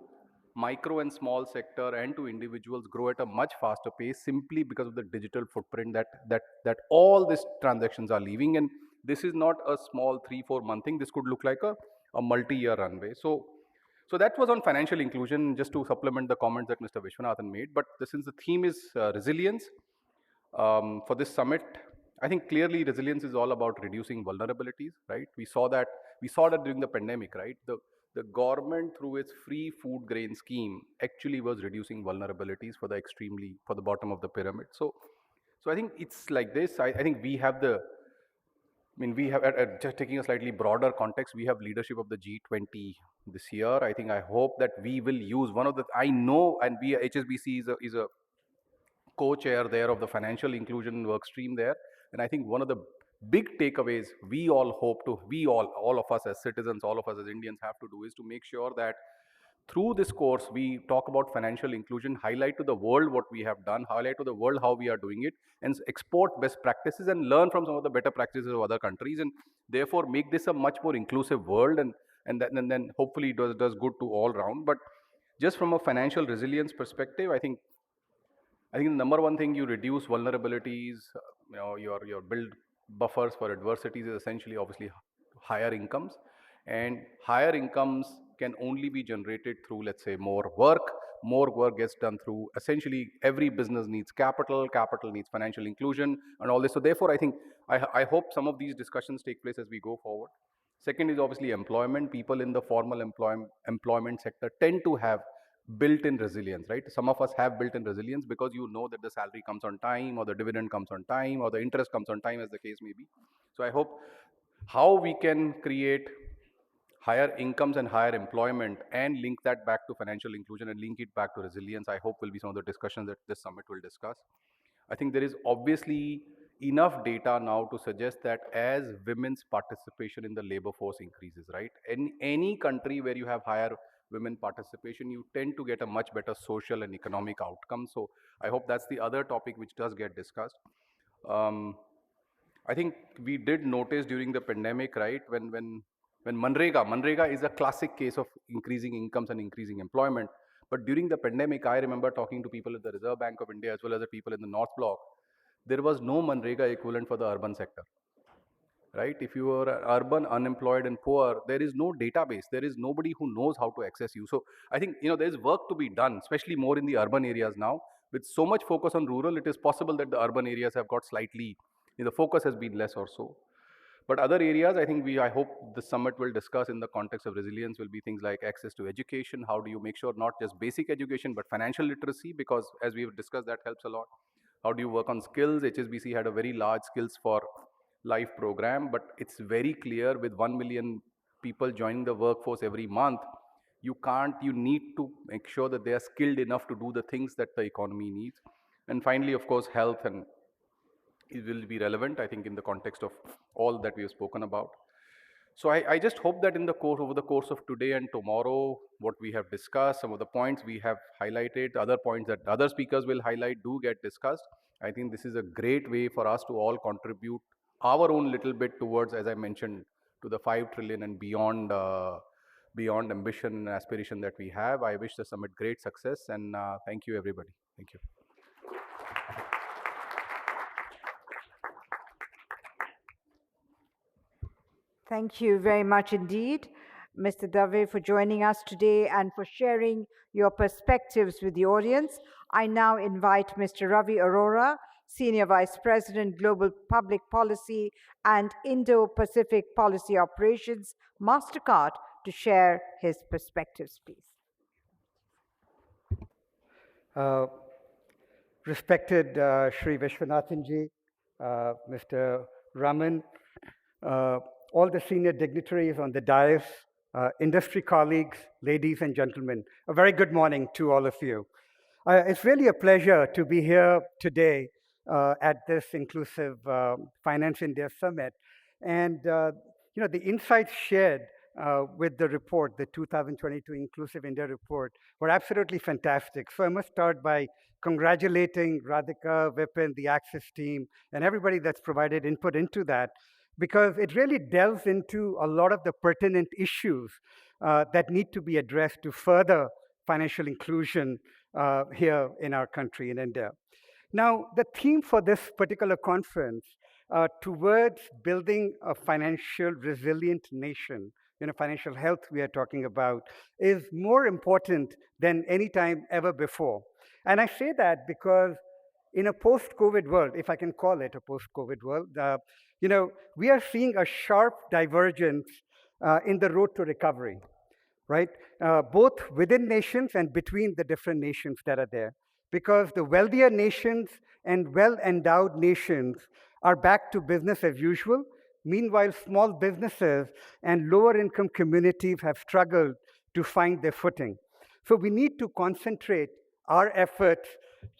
micro and small sector and to individuals grow at a much faster pace, simply because of the digital footprint that all these transactions are leaving. And this is not a small 3-4 month thing. This could look like a multi-year runway. So that was on financial inclusion, just to supplement the comments that Mr. Vishwanathan made. But since the theme is resilience, for this summit, I think clearly resilience is all about reducing vulnerabilities, right? We saw that during the pandemic, right? The government, through its free food grain scheme, actually was reducing vulnerabilities for the bottom of the pyramid. So I think it's like this. I think we have we have, just taking a slightly broader context, we have leadership of the G20 this year. I think, I hope that we will use one of the, I know, and HSBC is a co-chair there of the financial inclusion work stream there. And I think one of the big takeaways we all hope to, all of us as citizens, all of us as Indians have to do, is to make sure that through this course, we talk about financial inclusion, highlight to the world what we have done, highlight to the world how we are doing it, and export best practices and learn from some of the better practices of other countries, and therefore make this a much more inclusive world, and then hopefully it does good to all round. But just from a financial resilience perspective, I think the number one thing, you reduce vulnerabilities, your build buffers for adversities, is essentially obviously higher incomes. And higher incomes can only be generated through, let's say, more work. More work gets done through, essentially, every business needs capital needs financial inclusion and all this. So therefore, I think, I hope some of these discussions take place as we go forward. Second is obviously employment. People in the formal employment sector tend to have built-in resilience, right? Some of us have built-in resilience because you know that the salary comes on time, or the dividend comes on time, or the interest comes on time, as the case may be. So I hope how we can create higher incomes and higher employment and link that back to financial inclusion and link it back to resilience, I hope will be some of the discussions that this summit will discuss. I think there is obviously enough data now to suggest that as women's participation in the labor force increases, right? In any country where you have higher women participation, you tend to get a much better social and economic outcome. So I hope that's the other topic which does get discussed. I think we did notice during the pandemic, right, when Manrega is a classic case of increasing incomes and increasing employment. But during the pandemic, I remember talking to people at the Reserve Bank of India as well as the people in the North Block. There was no Manrega equivalent for the urban sector, right? If you are urban, unemployed, and poor, there is no database. There is nobody who knows how to access you. So I think there is work to be done, especially more in the urban areas now. With so much focus on rural, it is possible that the urban areas have got slightly, the focus has been less or so. But other areas, I hope the summit will discuss in the context of resilience will be things like access to education. How do you make sure not just basic education, but financial literacy? Because as we've discussed, that helps a lot. How do you work on skills? HSBC had a very large skills for life program, but it's very clear with 1 million people joining the workforce every month, you need to make sure that they are skilled enough to do the things that the economy needs. And finally, of course, health, and it will be relevant, I think, in the context of all that we have spoken about. So I just hope that over the course of today and tomorrow, what we have discussed, some of the points we have highlighted, other points that other speakers will highlight do get discussed. I think this is a great way for us to all contribute our own little bit towards, as I mentioned, to the 5 trillion and beyond, beyond ambition and aspiration that we have. I wish the summit great success, and thank you, everybody. Thank you. Thank you very much indeed, Mr. Dave, for joining us today and for sharing your perspectives with the audience. I now invite Mr. Ravi Arora, Senior Vice President, Global Public Policy and Indo-Pacific Policy Operations, MasterCard, to share his perspectives, please. Respected Shri Vishwanathan ji, Mr. Raman, all the senior dignitaries on the dais, industry colleagues, ladies and gentlemen, a very good morning to all of you. It's really a pleasure to be here today at this Inclusive Finance India Summit. And the insights shared with the report, the 2022 Inclusive India report, were absolutely fantastic. So I must start by congratulating Radhika, Vipin, the Access team, and everybody that's provided input into that, because it really delves into a lot of the pertinent issues that need to be addressed to further financial inclusion here in our country, in India. Now, the theme for this particular conference, towards building a financial resilient nation, financial health we are talking about, is more important than any time ever before. And I say that because in a post-COVID world, if I can call it a post-COVID world, we are seeing a sharp divergence in the road to recovery, right? Both within nations and between the different nations that are there. Because the wealthier nations and well-endowed nations are back to business as usual. Meanwhile, small businesses and lower-income communities have struggled to find their footing. So we need to concentrate our efforts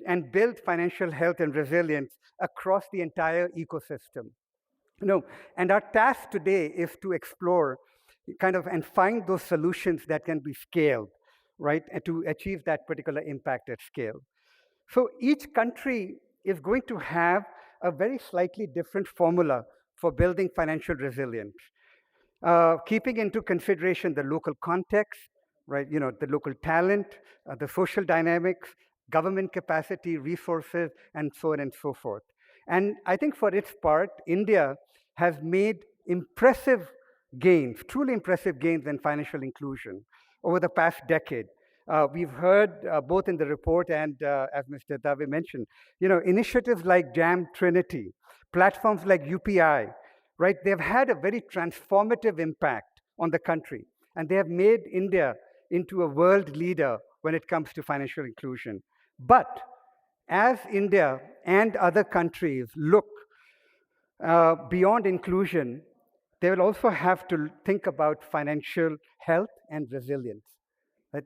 and build financial health and resilience across the entire ecosystem. And our task today is to explore and find those solutions that can be scaled, right, and to achieve that particular impact at scale. So each country is going to have a very slightly different formula for building financial resilience, keeping into consideration the local context, right, the local talent, the social dynamics, government capacity, resources, and so on and so forth. And I think for its part, India has made impressive gains, truly impressive gains in financial inclusion over the past decade. We've heard both in the report and as Mr. Dave mentioned, initiatives like Jam Trinity, platforms like UPI, right? They've had a very transformative impact on the country, and they have made India into a world leader when it comes to financial inclusion. But as India and other countries look beyond inclusion, they will also have to think about financial health and resilience.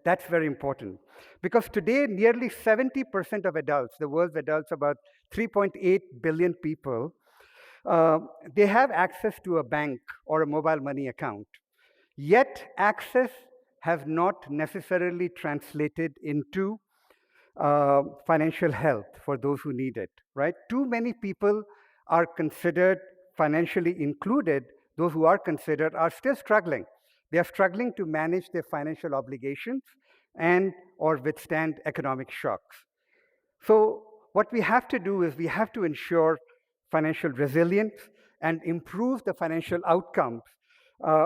That's very important. Because today, nearly 70% of adults, the world's adults, about 3.8 billion people, they have access to a bank or a mobile money account. Yet, access has not necessarily translated into financial health for those who need it, right? Too many people are considered financially included. Those who are considered are still struggling. They are struggling to manage their financial obligations and or withstand economic shocks. So what we have to do is we have to ensure financial resilience and improve the financial outcomes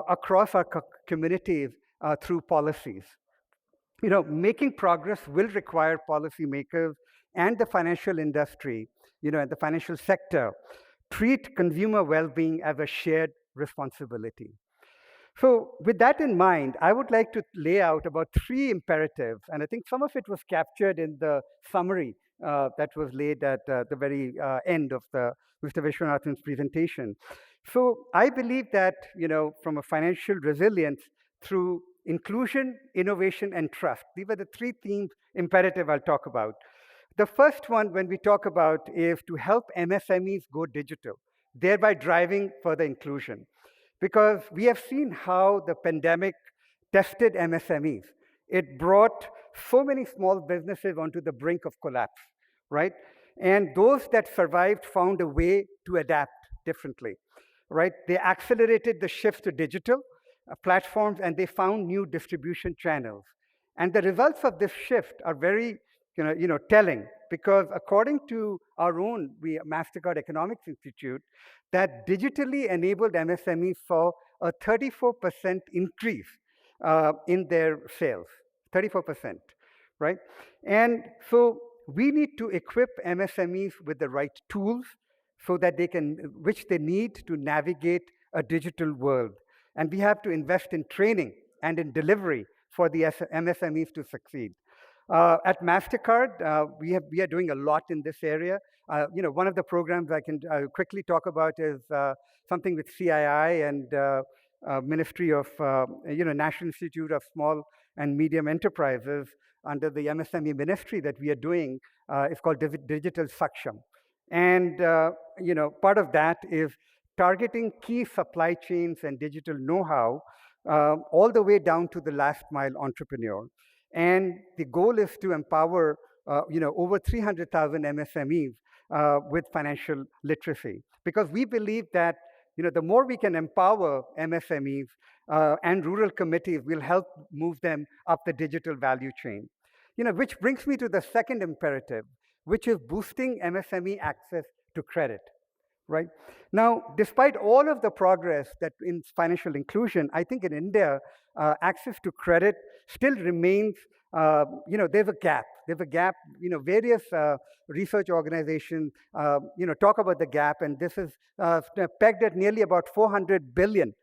across our communities through policies. Making progress will require policymakers and the financial industry, and the financial sector treat consumer well-being as a shared responsibility. So, with that in mind, I would like to lay out about 3 imperatives, and I think some of it was captured in the summary that was laid at the very end of Mr. Vishwanathan's presentation. So, I believe that, from a financial resilience through inclusion, innovation, and trust, these are the 3 themes imperative I'll talk about. The first one, when we talk about, is to help MSMEs go digital, thereby driving further inclusion, because we have seen how the pandemic tested MSMEs. It brought so many small businesses onto the brink of collapse, right? And those that survived found a way to adapt differently, right? They accelerated the shift to digital platforms, and they found new distribution channels. And the results of this shift are very telling, because according to our own MasterCard Economics Institute, that digitally enabled MSMEs saw a 34% increase in their sales, 34%, right? And so we need to equip MSMEs with the right tools so that which they need to navigate a digital world. And we have to invest in training and in delivery for the MSMEs to succeed. At MasterCard, we are doing a lot in this area. One of the programs I can quickly talk about is something with CII and Ministry of, National Institute of Small and Medium Enterprises under the MSME ministry that we are doing. It's called Digital Saksham. And, part of that is targeting key supply chains and digital know-how all the way down to the last mile entrepreneur. And the goal is to empower, over 300,000 MSMEs with financial literacy, because we believe that, the more we can empower MSMEs and rural committees, will help move them up the digital value chain. Which brings me to the second imperative, which is boosting MSME access to credit. Right? Now, despite all of the progress that in financial inclusion, I think in India, access to credit still remains, there's a gap. There's a gap, various research organizations, talk about the gap, and this is pegged at nearly about $400 billion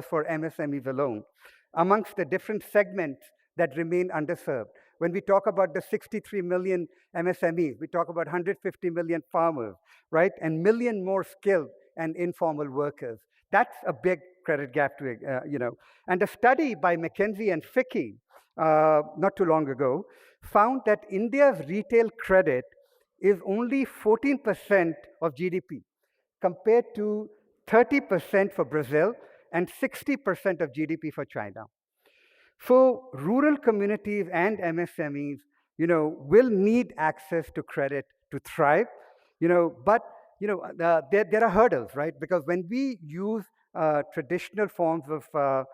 for MSMEs alone, amongst the different segments that remain underserved. When we talk about the 63 million MSMEs, we talk about 150 million farmers, right? And million more skilled and informal workers. That's a big credit gap to, And a study by McKinsey and Fickey not too long ago found that India's retail credit is only 14% of GDP, compared to 30% for Brazil and 60% of GDP for China. So rural communities and MSMEs, will need access to credit to thrive, but there are hurdles, right? Because when we use traditional forms of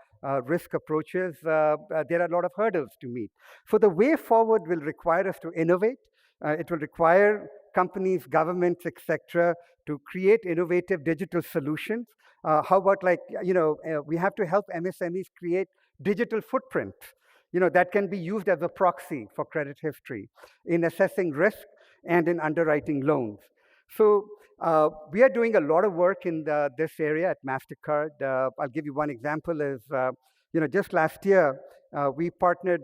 risk approaches, there are a lot of hurdles to meet. So the way forward will require us to innovate. It will require companies, governments, etc., to create innovative digital solutions. How about we have to help MSMEs create digital footprint, that can be used as a proxy for credit history in assessing risk and in underwriting loans. So we are doing a lot of work in this area at MasterCard. I'll give you one example is, just last year, we partnered,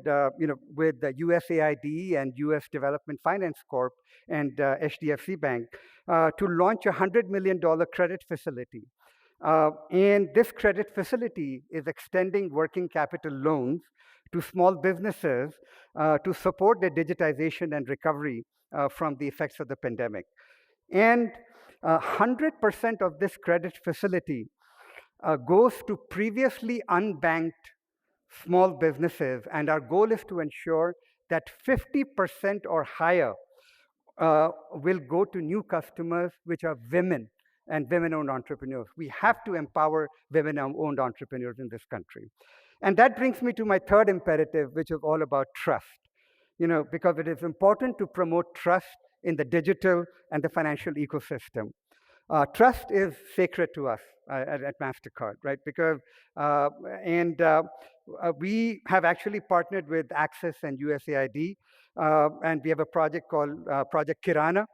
with the USAID and US Development Finance Corp and HDFC Bank to launch a $100 million credit facility. And this credit facility is extending working capital loans to small businesses to support their digitization and recovery from the effects of the pandemic. And 100% of this credit facility goes to previously unbanked small businesses, and our goal is to ensure that 50% or higher will go to new customers, which are women and women-owned entrepreneurs. We have to empower women-owned entrepreneurs in this country. And that brings me to my third imperative, which is all about trust. Because it is important to promote trust in the digital and the financial ecosystem. Trust is sacred to us at MasterCard, right? Because, we have actually partnered with Access and USAID, and we have a project called Project Kirana,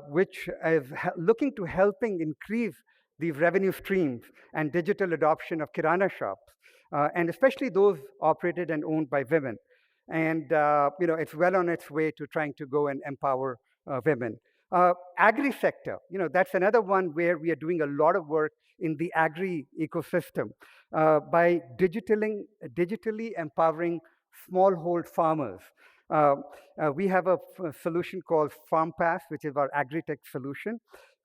which is looking to helping increase these revenue streams and digital adoption of kirana shops, and especially those operated and owned by women. And it's well on its way to trying to go and empower women. Agri sector, that's another one where we are doing a lot of work in the agri ecosystem by digitally empowering smallhold farmers. We have a solution called FarmPass, which is our agri-tech solution.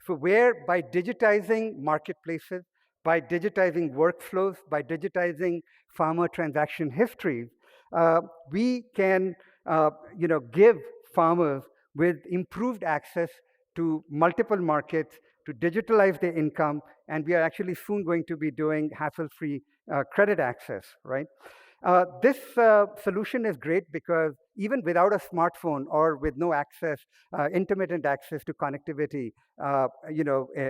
So where by digitizing marketplaces, by digitizing workflows, by digitizing farmer transaction histories, we can give farmers with improved access to multiple markets, to digitalize their income, and we are actually soon going to be doing hassle-free credit access, right? This solution is great because even without a smartphone or with no access, intermittent access to connectivity,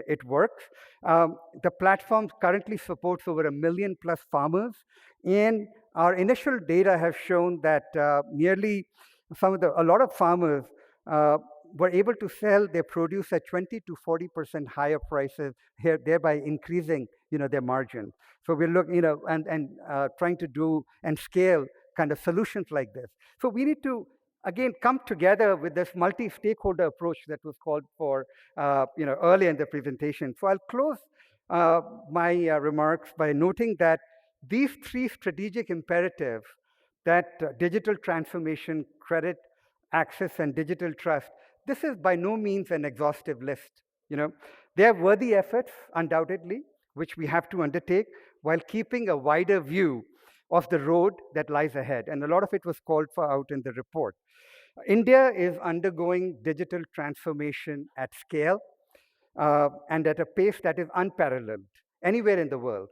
it works. The platform currently supports over 1 million plus farmers, and our initial data have shown that a lot of farmers were able to sell their produce at 20 to 40% higher prices, thereby increasing their margin. So we're looking, and trying to do and scale kind of solutions like this. So we need to again come together with this multi-stakeholder approach that was called for earlier in the presentation. So I'll close my remarks by noting that these three strategic imperatives, that digital transformation, credit access, and digital trust, this is by no means an exhaustive list. They are worthy efforts, undoubtedly, which we have to undertake while keeping a wider view of the road that lies ahead. And a lot of it was called for out in the report. India is undergoing digital transformation at scale and at a pace that is unparalleled anywhere in the world.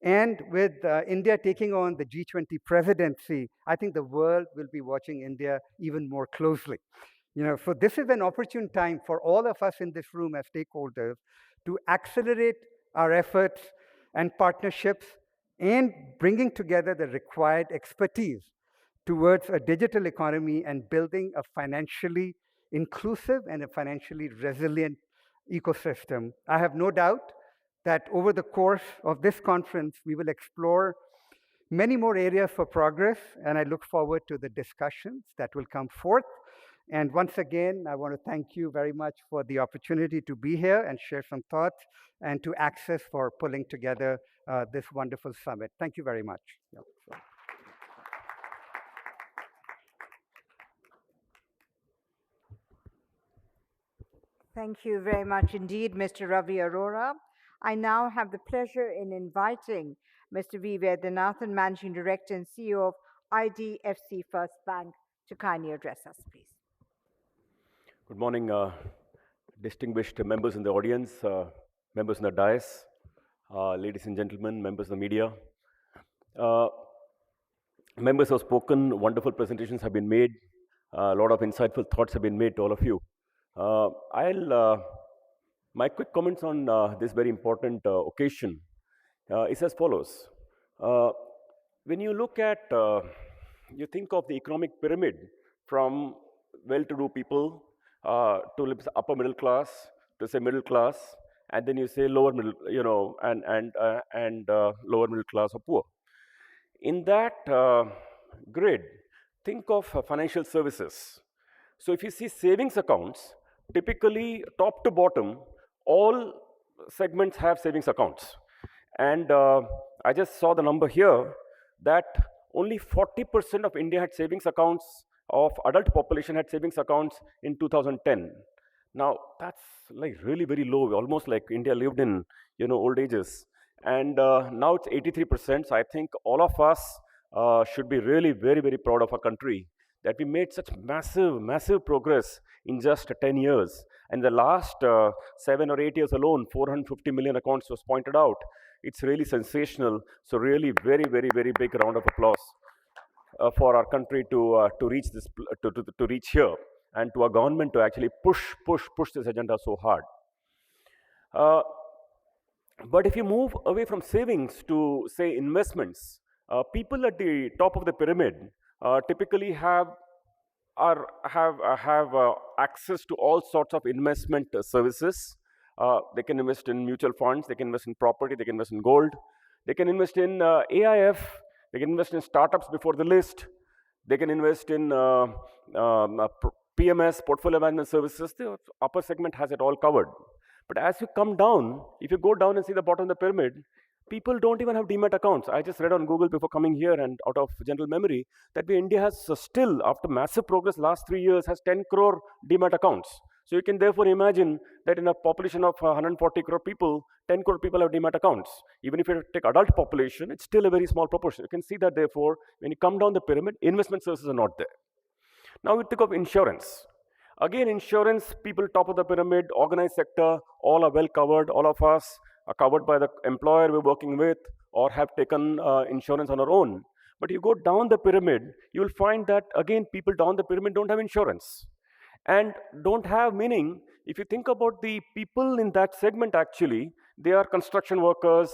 And with India taking on the G20 presidency, I think the world will be watching India even more closely. So this is an opportune time for all of us in this room as stakeholders to accelerate our efforts and partnerships and bringing together the required expertise towards a digital economy and building a financially inclusive and a financially resilient ecosystem. I have no doubt that over the course of this conference, we will explore many more areas for progress, and I look forward to the discussions that will come forth. And once again, I want to thank you very much for the opportunity to be here and share some thoughts, and to Access for pulling together this wonderful summit. Thank you very much. Yep. Thank you very much indeed, Mr. Ravi Arora. I now have the pleasure in inviting Mr. V. Vaidyanathan, Managing Director and CEO of IDFC First Bank, to kindly address us, please. Good morning, distinguished members in the audience, members in the dais, ladies and gentlemen, members of the media. Members have spoken, wonderful presentations have been made, a lot of insightful thoughts have been made to all of you. My quick comments on this very important occasion is as follows. When you look at, you think of the economic pyramid from well-to-do people to upper middle class, to say middle class, and then you say lower middle, and lower middle class or poor. In that grid, think of financial services. So if you see savings accounts, typically top to bottom, all segments have savings accounts. And I just saw the number here that only 40% of India had savings accounts, of adult population had savings accounts in 2010. Now that's like really very low, almost like India lived in old ages. And now it's 83%. So I think all of us should be really very, very proud of our country that we made such massive progress in just 10 years. And the last 7 or 8 years alone, 450 million accounts was pointed out. It's really sensational. So really very, very, very big round of applause for our country to reach this, to reach here, and to our government to actually push this agenda so hard. But if you move away from savings to, say, investments, people at the top of the pyramid typically have access to all sorts of investment services. They can invest in mutual funds, they can invest in property, they can invest in gold, they can invest in AIF, they can invest in startups before the list, they can invest in PMS, portfolio management services. The upper segment has it all covered. But as you come down, if you go down and see the bottom of the pyramid, people don't even have demat accounts. I just read on Google before coming here and out of general memory that India has still, after massive progress last 3 years, has 10 crore demat accounts. So you can therefore imagine that in a population of 140 crore people, 10 crore people have demat accounts. Even if you take adult population, it's still a very small proportion. You can see that therefore, when you come down the pyramid, investment services are not there. Now we think of insurance. Again, insurance, people top of the pyramid, organized sector, all are well covered. All of us are covered by the employer we're working with or have taken insurance on our own. But you go down the pyramid, you will find that again, people down the pyramid don't have insurance. And don't have meaning, if you think about the people in that segment actually, they are construction workers,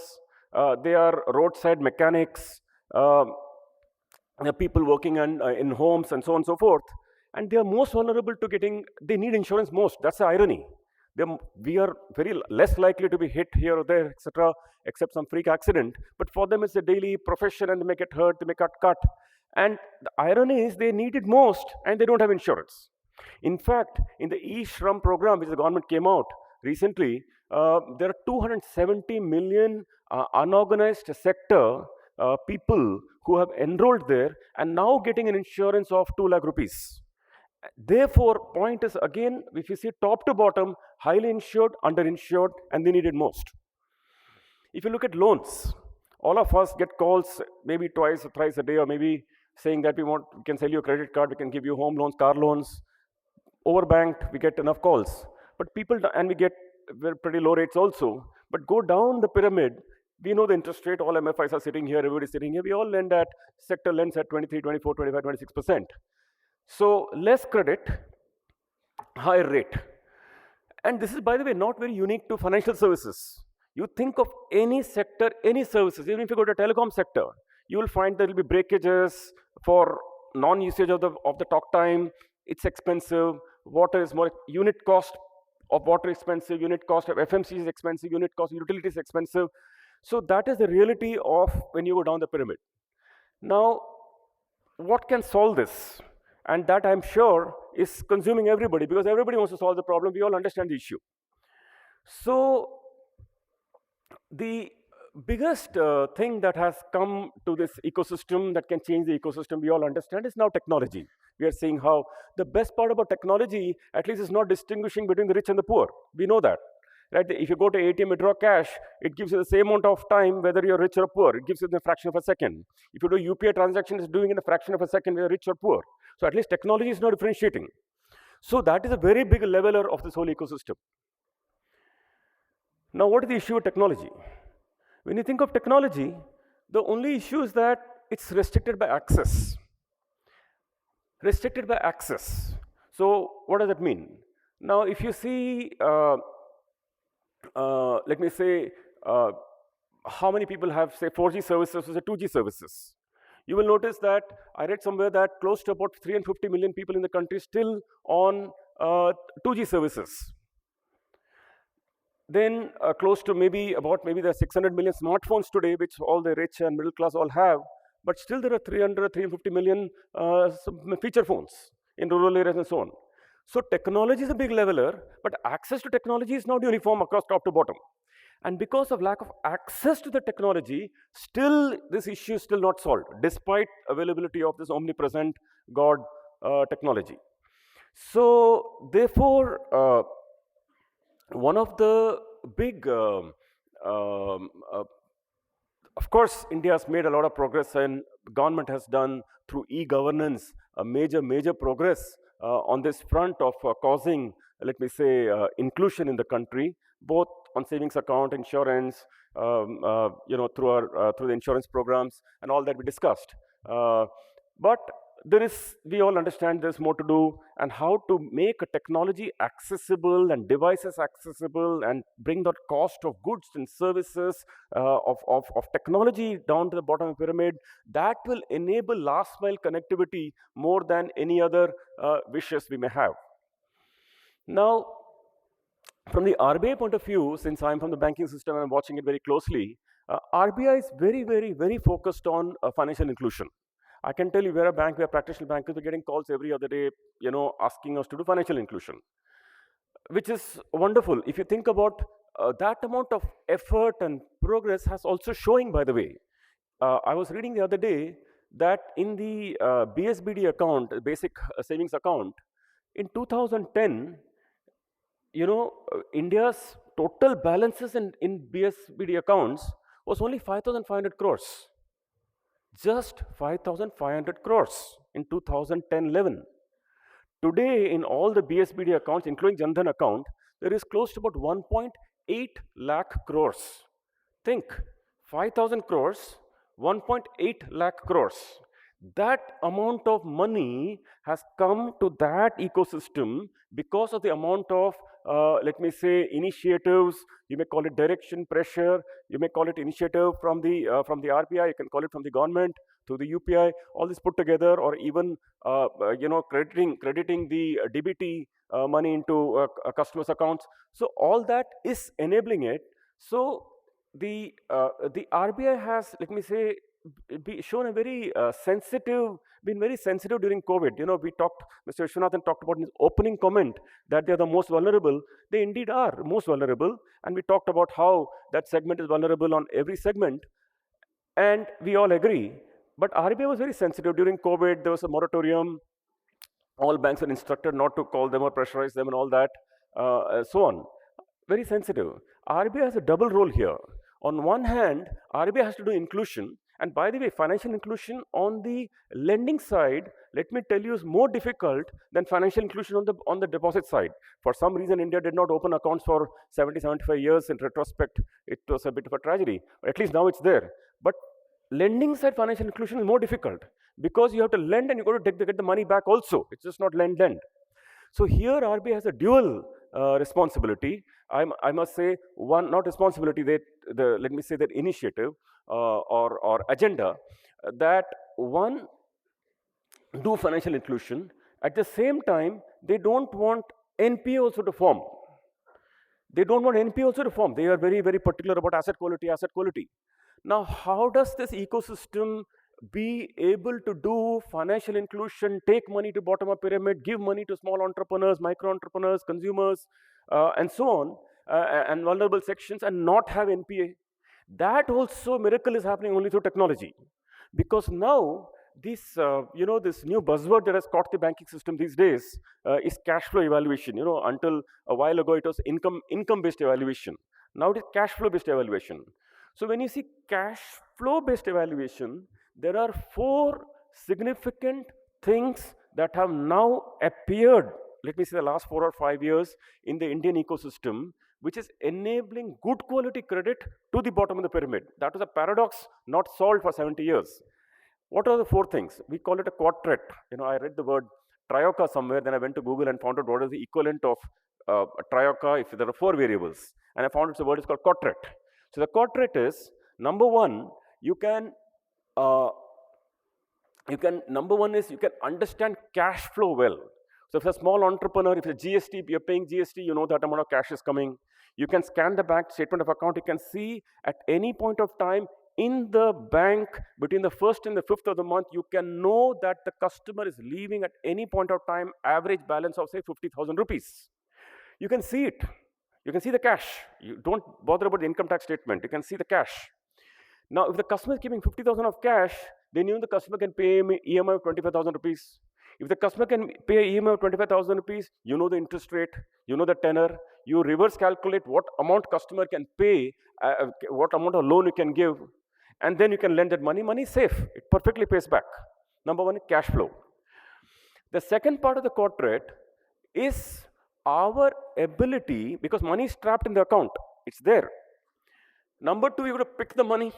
they are roadside mechanics, people working in homes and so on and so forth. And they are most vulnerable to getting, they need insurance most. That's the irony. We are very less likely to be hit here or there, etc., except some freak accident. But for them, it's a daily profession and they may get hurt, they may get cut. And the irony is they need it most and they don't have insurance. In fact, in the e-Shram program, which the government came out recently, there are 270 million unorganized sector people who have enrolled there and now getting an insurance of 2 lakh rupees. Therefore, point is again, if you see top to bottom, highly insured, underinsured, and they need it most. If you look at loans, all of us get calls maybe twice or thrice a day, or maybe saying that we can sell you a credit card, we can give you home loans, car loans. Overbanked, we get enough calls. But people, and we get pretty low rates also. But go down the pyramid, we know the interest rate, all MFIs are sitting here, everybody's sitting here. We all lend at, sector lends at 23, 24, 25, 26%. So less credit, higher rate. And this is, by the way, not very unique to financial services. You think of any sector, any services, even if you go to telecom sector, you will find there will be breakages for non-usage of the talk time. It's expensive. Water is more, unit cost of water expensive, unit cost of FMC is expensive, unit cost of utilities is expensive. So that is the reality of when you go down the pyramid. Now, what can solve this? And that I'm sure is consuming everybody, because everybody wants to solve the problem. We all understand the issue. So the biggest thing that has come to this ecosystem that can change the ecosystem, we all understand, is now technology. We are seeing how the best part about technology, at least, is not distinguishing between the rich and the poor. We know that. Right? If you go to ATM and draw cash, it gives you the same amount of time whether you're rich or poor. It gives you in a fraction of a second. If you do UPI transaction, it's doing in a fraction of a second whether you're rich or poor. So at least technology is not differentiating. So that is a very big leveler of this whole ecosystem. Now, what is the issue with technology? When you think of technology, the only issue is that it's restricted by access. Restricted by access. So what does that mean? Now, if you see, let me say, how many people have, say, 4G services versus 2G services? You will notice that I read somewhere that close to about 350 million people in the country still on 2G services. Then close to maybe there are 600 million smartphones today, which all the rich and middle class all have. But still there are 350 million feature phones in rural areas and so on. So technology is a big leveler, but access to technology is not uniform across top to bottom. And because of lack of access to the technology, still this issue is still not solved, despite availability of this omnipresent God technology. So therefore, one of the big, of course, India has made a lot of progress, and government has done through e-governance a major progress on this front of causing, let me say, inclusion in the country, both on savings account, insurance, through the insurance programs and all that we discussed. But we all understand there's more to do, and how to make a technology accessible and devices accessible and bring that cost of goods and services of technology down to the bottom of the pyramid. That will enable last mile connectivity more than any other wishes we may have. Now, From the RBI point of view, since I'm from the banking system and I'm watching it very closely, RBI is very, very, very focused on financial inclusion. I can tell you, we're a bank, we're practitioner bankers, we're getting calls every other day, asking us to do financial inclusion, which is wonderful. If you think about that amount of effort and progress has also showing, by the way. I was reading the other day that in the BSBD account, basic savings account, in 2010, India's total balances in BSBD accounts was only 5,500 crores. Just 5,500 crores in 2010-11. Today, in all the BSBD accounts, including Jan Dhan account, there is close to about 1.8 lakh crores. Think, 5,000 crores, 1.8 lakh crores. That amount of money has come to that ecosystem because of the amount of, let me say, initiatives. You may call it direction, pressure. You may call it initiative from the RBI. You can call it from the government through the UPI. All this put together, or even crediting the DBT money into customers' accounts. So all that is enabling it. So the RBI has, let me say, shown a very been very sensitive during COVID. We talked, Mr. Vishwanathan talked about in his opening comment that they are the most vulnerable. They indeed are most vulnerable, and we talked about how that segment is vulnerable on every segment, and we all agree. But RBI was very sensitive during COVID. There was a moratorium. All banks were instructed not to call them or pressurize them and all that, so on. Very sensitive. RBI has a double role here. On one hand, RBI has to do inclusion, and by the way, financial inclusion on the lending side, let me tell you, is more difficult than financial inclusion on the deposit side. For some reason, India did not open accounts for 70, 75 years. In retrospect, it was a bit of a tragedy. At least now it's there. But lending side financial inclusion is more difficult because you have to lend and you got to get the money back also. It's just not lend. So here RBI has a dual responsibility. I must say, one, not responsibility, let me say that initiative or agenda, that one, do financial inclusion. At the same time, they don't want NPA also to form. They don't want NPA also to form. They are very, very particular about asset quality. Now, how does this ecosystem be able to do financial inclusion, take money to bottom of pyramid, give money to small entrepreneurs, micro entrepreneurs, consumers, and so on, and vulnerable sections, and not have NPA? That also miracle is happening only through technology, because now this this new buzzword that has caught the banking system these days is cash flow evaluation. Until a while ago it was income based evaluation. Now it is cash flow based evaluation. So when you see cash flow based evaluation, there are 4 significant things that have now appeared, let me say the last 4 or 5 years, in the Indian ecosystem, which is enabling good quality credit to the bottom of the pyramid. That was a paradox not solved for 70 years. What are the 4 things? We call it a quartet. I read the word trioca somewhere, then I went to Google and found out what is the equivalent of a trioca if there are 4 variables. And I found the word is called quartet. So the quartet is, number one, you can understand cash flow well. So if it's a small entrepreneur, if it's a GST, you're paying GST, you know that amount of cash is coming. You can scan the bank statement of account. You can see at any point of time in the bank, between the 1st and the 5th of the month, you can know that the customer is leaving at any point of time average balance of, say, 50,000 rupees. You can see it. You can see the cash. You don't bother about the income tax statement. You can see the cash. Now, if the customer is keeping 50,000 of cash, then the customer can pay EMI of 25,000 rupees. If the customer can pay EMI of 25,000 rupees, you know the interest rate, you know the tenor, you reverse calculate what amount customer can pay, what amount of loan you can give, and then you can lend that money. Money is safe. It perfectly pays back. Number one is cash flow. The second part of the quartet is our ability, because money is trapped in the account. It's there. Number two, you got to pick the money.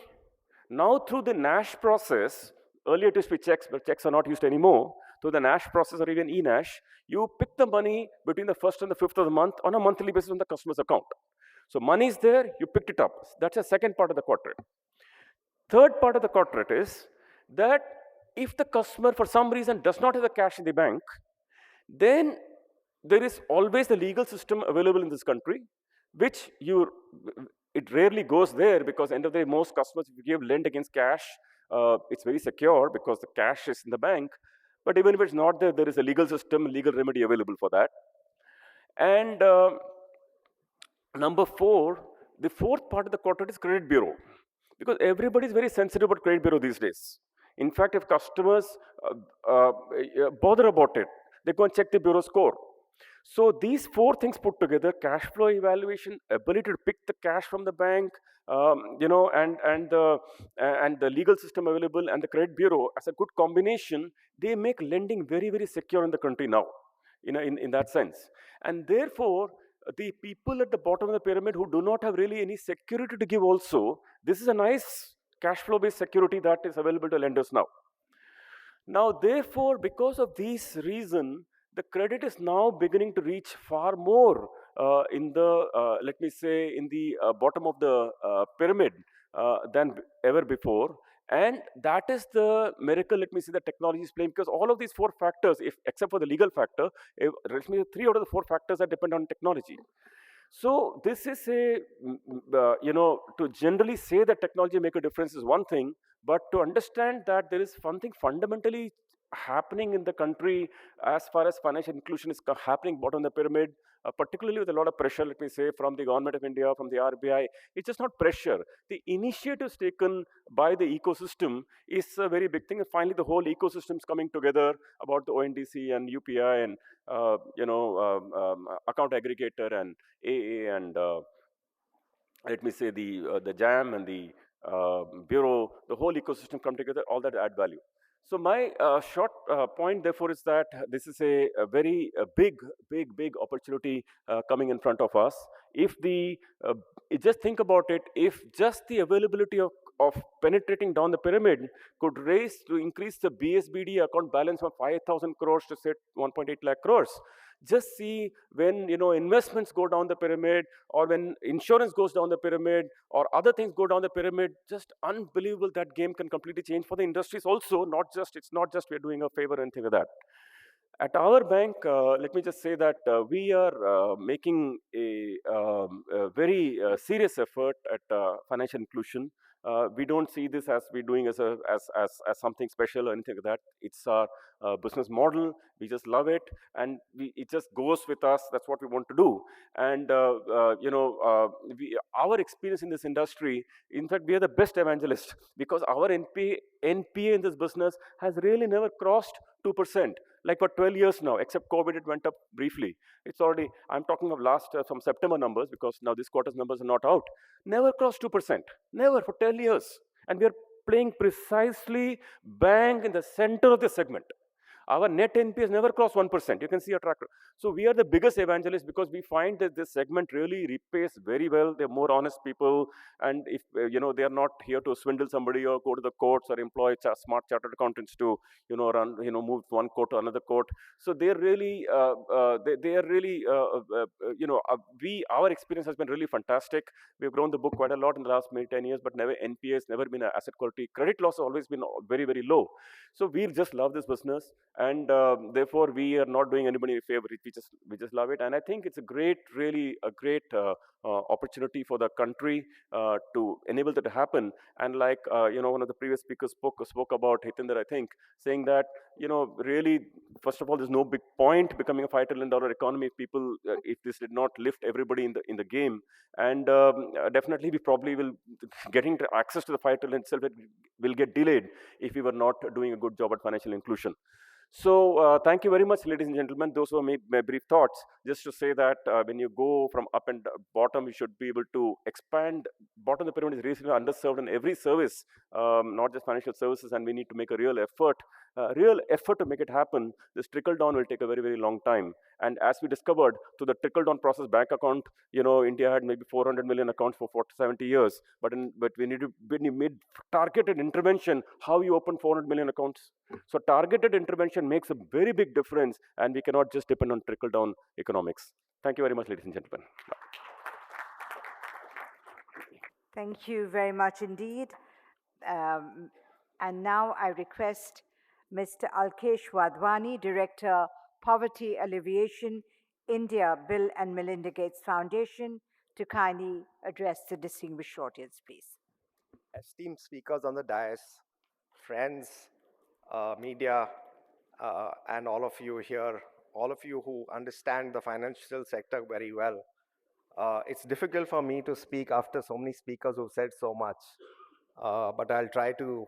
Now through the NASH process, earlier it used to be checks, but checks are not used anymore. Through the NASH process or even eNASH, you pick the money between the 1st and the 5th of the month on a monthly basis on the customer's account. So money is there, you picked it up. That's the second part of the quartet. Third part of the quartet is that if the customer for some reason does not have the cash in the bank, then there is always the legal system available in this country. which it rarely goes there, because end of the day, most customers, if you give lend against cash, it's very secure because the cash is in the bank. But even if it's not there, there is a legal system, legal remedy available for that. And number four, the fourth part of the quadrant is credit bureau, because everybody is very sensitive about credit bureau these days. In fact, if customers bother about it, they go and check the bureau score. So these four things put together: cash flow evaluation, ability to pick the cash from the bank, and the legal system available, and the credit bureau as a good combination, they make lending very, very secure in the country now, in that sense. And therefore, the people at the bottom of the pyramid who do not have really any security to give also, this is a nice cash flow based security that is available to lenders now. Now, therefore, because of these reason, the credit is now beginning to reach far more in the, let me say, in the bottom of the pyramid than ever before. And that is the miracle, let me say, that technology is playing, because all of these four factors, except for the legal factor, let me say, three out of the four factors that depend on technology. So this is to generally say that technology make a difference is one thing, but to understand that there is something fundamentally happening in the country as far as financial inclusion is happening bottom of the pyramid, particularly with a lot of pressure, let me say, from the government of India, from the RBI. It's just not pressure. The initiatives taken by the ecosystem is a very big thing. And finally, the whole ecosystem is coming together about the ONDC and UPI and account aggregator and AA and let me say the JAM and the bureau, the whole ecosystem come together, all that add value. So my short point, therefore, is that this is a very big opportunity coming in front of us. If just think about it, if just the availability of penetrating down the pyramid could increase the BSBD account balance from 5,000 crores to say 1.8 lakh crores. Just see when investments go down the pyramid, or when insurance goes down the pyramid, or other things go down the pyramid, just unbelievable. That game can completely change for the industries also. It's not just we're doing a favor or anything like that. At our bank, let me just say that we are making a very serious effort at financial inclusion. We don't see this as we're doing as something special or anything like that. It's our business model. We just love it, and it just goes with us. That's what we want to do. And our experience in this industry, in fact, we are the best evangelists, because our NPA in this business has really never crossed 2%. Like for 12 years now, except COVID, it went up briefly. It's already, I'm talking of last from September numbers, because now this quarter's numbers are not out. Never crossed 2%, never, for 10 years. And we are playing precisely bang in the center of the segment. Our net NPA has never crossed 1%. You can see our tracker. So we are the biggest evangelists, because we find that this segment really repays very well. They're more honest people, and if they are not here to swindle somebody or go to the courts or employ smart chartered accountants to move one court to another court. So they're really our experience has been really fantastic. We've grown the book quite a lot in the last maybe 10 years, but never NPA has never been an asset quality. Credit loss has always been very, very low. So we just love this business, and therefore we are not doing anybody a favor. We just love it, and I think it's a great opportunity for the country to enable that to happen. And like one of the previous speakers spoke about, Hitinder, I think, saying that really, first of all, there's no big point becoming a $5 trillion economy if people if this did not lift everybody in the game. And definitely we probably will getting access to the $5 trillion itself will get delayed if we were not doing a good job at financial inclusion. So thank you very much, ladies and gentlemen. Those were my brief thoughts. Just to say that when you go from up and bottom, you should be able to expand. Bottom of the pyramid is reasonably underserved in every service, not just financial services, and we need to make a real effort to make it happen. This trickle down will take a very, very long time. And as we discovered, through the trickle down process, bank account, India had maybe 400 million accounts for 70 years. But when you made targeted intervention, how you open 400 million accounts. So targeted intervention makes a very big difference, and we cannot just depend on trickle down economics. Thank you very much, ladies and gentlemen. Thank you very much indeed. And now I request Mr. Alkesh Wadhwani, Director, Poverty Alleviation, India, Bill and Melinda Gates Foundation, to kindly address the distinguished audience, please. Esteemed speakers on the dais, friends, media, and all of you here, all of you who understand the financial sector very well. It's difficult for me to speak after so many speakers who've said so much, but I'll try to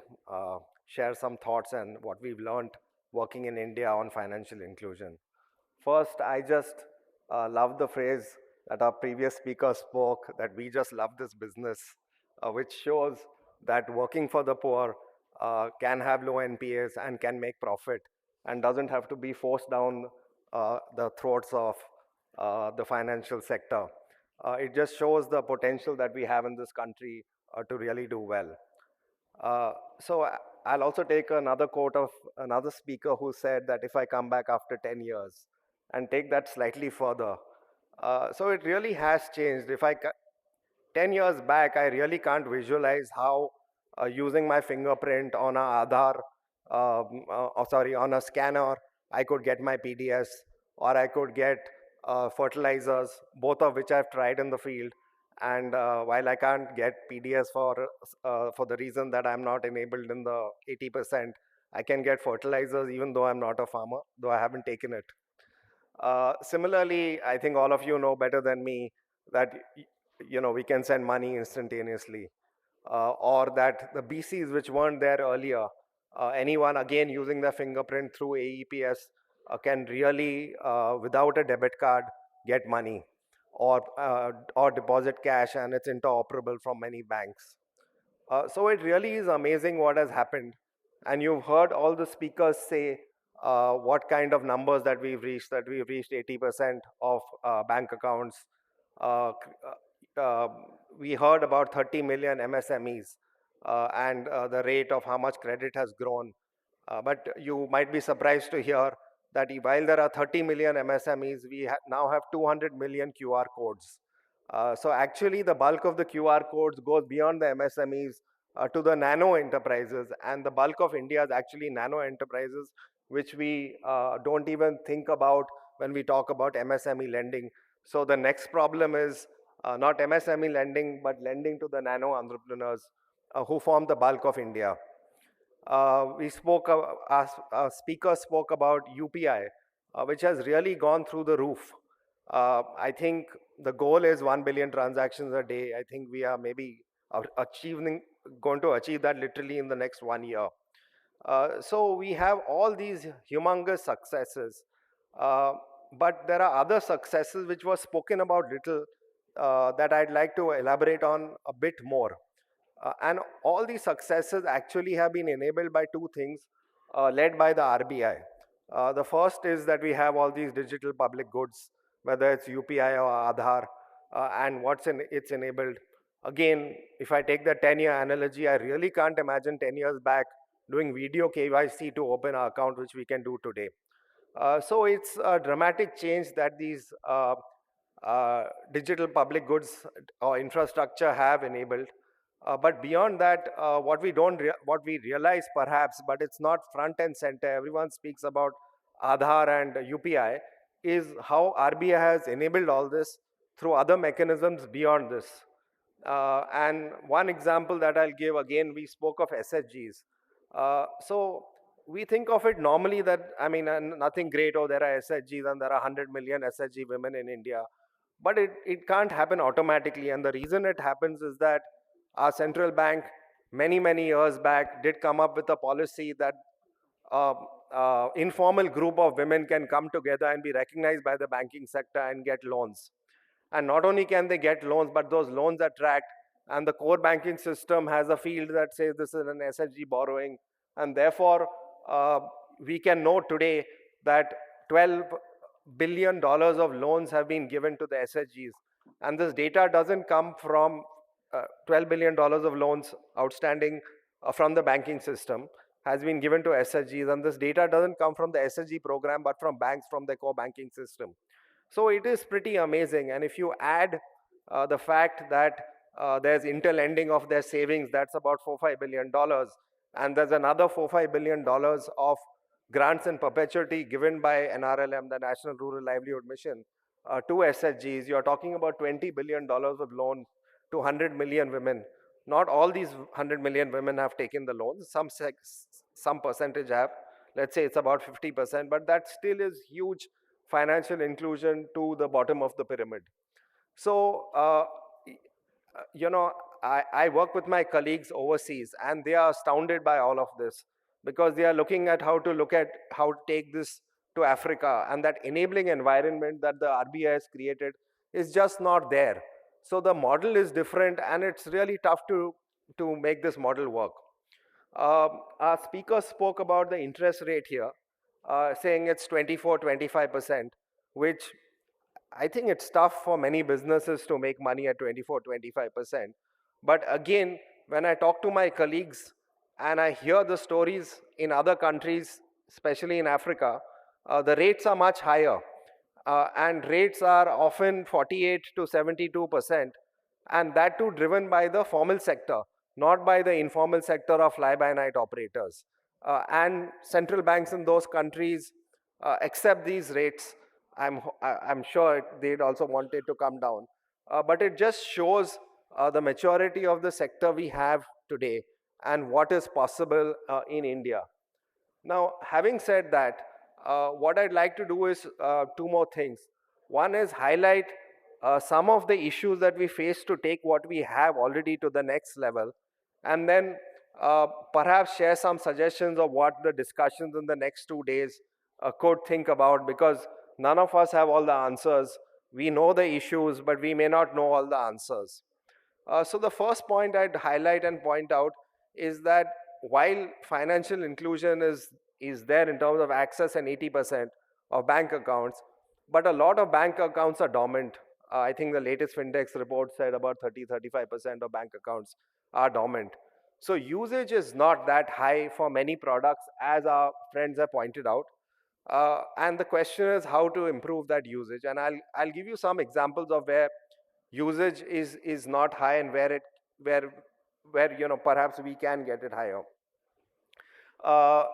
share some thoughts and what we've learned working in India on financial inclusion. First, I just love the phrase that our previous speaker spoke, that we just love this business, which shows that working for the poor can have low NPAs and can make profit and doesn't have to be forced down the throats of the financial sector. It just shows the potential that we have in this country to really do well. So I'll also take another quote of another speaker who said that if I come back after 10 years and take that slightly further. So it really has changed. 10 years back, I really can't visualize how using my fingerprint on a Aadhaar, on a scanner, I could get my PDS or I could get fertilizers, both of which I've tried in the field. And while I can't get PDS for the reason that I'm not enabled in the 80%, I can get fertilizers even though I'm not a farmer, though I haven't taken it. Similarly, I think all of you know better than me that we can send money instantaneously, or that the BCs which weren't there earlier, anyone again using their fingerprint through AEPS can really, without a debit card, get money or deposit cash, and it's interoperable from many banks. So it really is amazing what has happened. And you've heard all the speakers say what kind of numbers that we've reached 80% of bank accounts. Uh, we heard about 30 million MSMEs and the rate of how much credit has grown. But you might be surprised to hear that while there are 30 million MSMEs, we now have 200 million QR codes. So actually the bulk of the QR codes goes beyond the MSMEs to the nano enterprises, and the bulk of India is actually nano enterprises, which we don't even think about when we talk about MSME lending. So the next problem is not MSME lending, but lending to the nano entrepreneurs who form the bulk of India. Our speaker spoke about UPI, which has really gone through the roof. I think the goal is 1 billion transactions a day. I think we are maybe going to achieve that literally in the next 1 year. So we have all these humongous successes, but there are other successes which were spoken about little that I'd like to elaborate on a bit more. And all these successes actually have been enabled by two things led by the RBI. The first is that we have all these digital public goods, whether it's UPI or Aadhaar, and it's enabled. Again, if I take the 10-year analogy, I really can't imagine 10 years back doing video KYC to open an account, which we can do today. So it's a dramatic change that these digital public goods or infrastructure have enabled. But beyond that, what we realize perhaps, but it's not front and center, everyone speaks about Aadhaar and UPI, is how RBI has enabled all this through other mechanisms beyond this. And one example that I'll give, again, we spoke of SHGs. So we think of it normally that, nothing great, oh, there are SHGs and there are 100 million SHG women in India. But it can't happen automatically. And the reason it happens is that our central bank, many, many years back, did come up with a policy that informal group of women can come together and be recognized by the banking sector and get loans. And not only can they get loans, but those loans are tracked, and the core banking system has a field that says this is an SHG borrowing, and therefore we can know today that $12 billion of loans have been given to the SHGs. And this data doesn't come from $12 billion of loans outstanding from the banking system has been given to SHGs, and this data doesn't come from the SHG program, but from banks, from the core banking system. So it is pretty amazing. And if you add the fact that there's interlending of their savings, that's about $4-5 billion, and there's another $4-5 billion of grants in perpetuity given by NRLM, the National Rural Livelihood Mission. two SHGs, you're talking about $20 billion of loans to 100 million women. Not all these 100 million women have taken the loans. Some percentage have. Let's say it's about 50%, but that still is huge financial inclusion to the bottom of the pyramid. So, I work with my colleagues overseas and they are astounded by all of this because they are looking at how to take this to Africa, and that enabling environment that the RBI has created is just not there. So the model is different and it's really tough to make this model work. Our speaker spoke about the interest rate here, saying it's 24, 25%, which I think it's tough for many businesses to make money at 24, 25%. But again, when I talk to my colleagues and I hear the stories in other countries, especially in Africa, the rates are much higher. And rates are often 48 to 72%, and that too driven by the formal sector, not by the informal sector of fly-by-night operators. And central banks in those countries accept these rates. I'm sure they'd also want it to come down. But it just shows the maturity of the sector we have today and what is possible in India. Now, having said that, what I'd like to do is two more things. One is highlight some of the issues that we face to take what we have already to the next level, and then perhaps share some suggestions of what the discussions in the next 2 days could think about, because none of us have all the answers. We know the issues, but we may not know all the answers. So the first point I'd highlight and point out is that while financial inclusion is there in terms of access and 80% of bank accounts, but a lot of bank accounts are dormant. I think the latest Findex report said about 35% of bank accounts are dormant. So usage is not that high for many products, as our friends have pointed out. And the question is how to improve that usage. And I'll give you some examples of where usage is not high and where perhaps we can get it higher. Uh,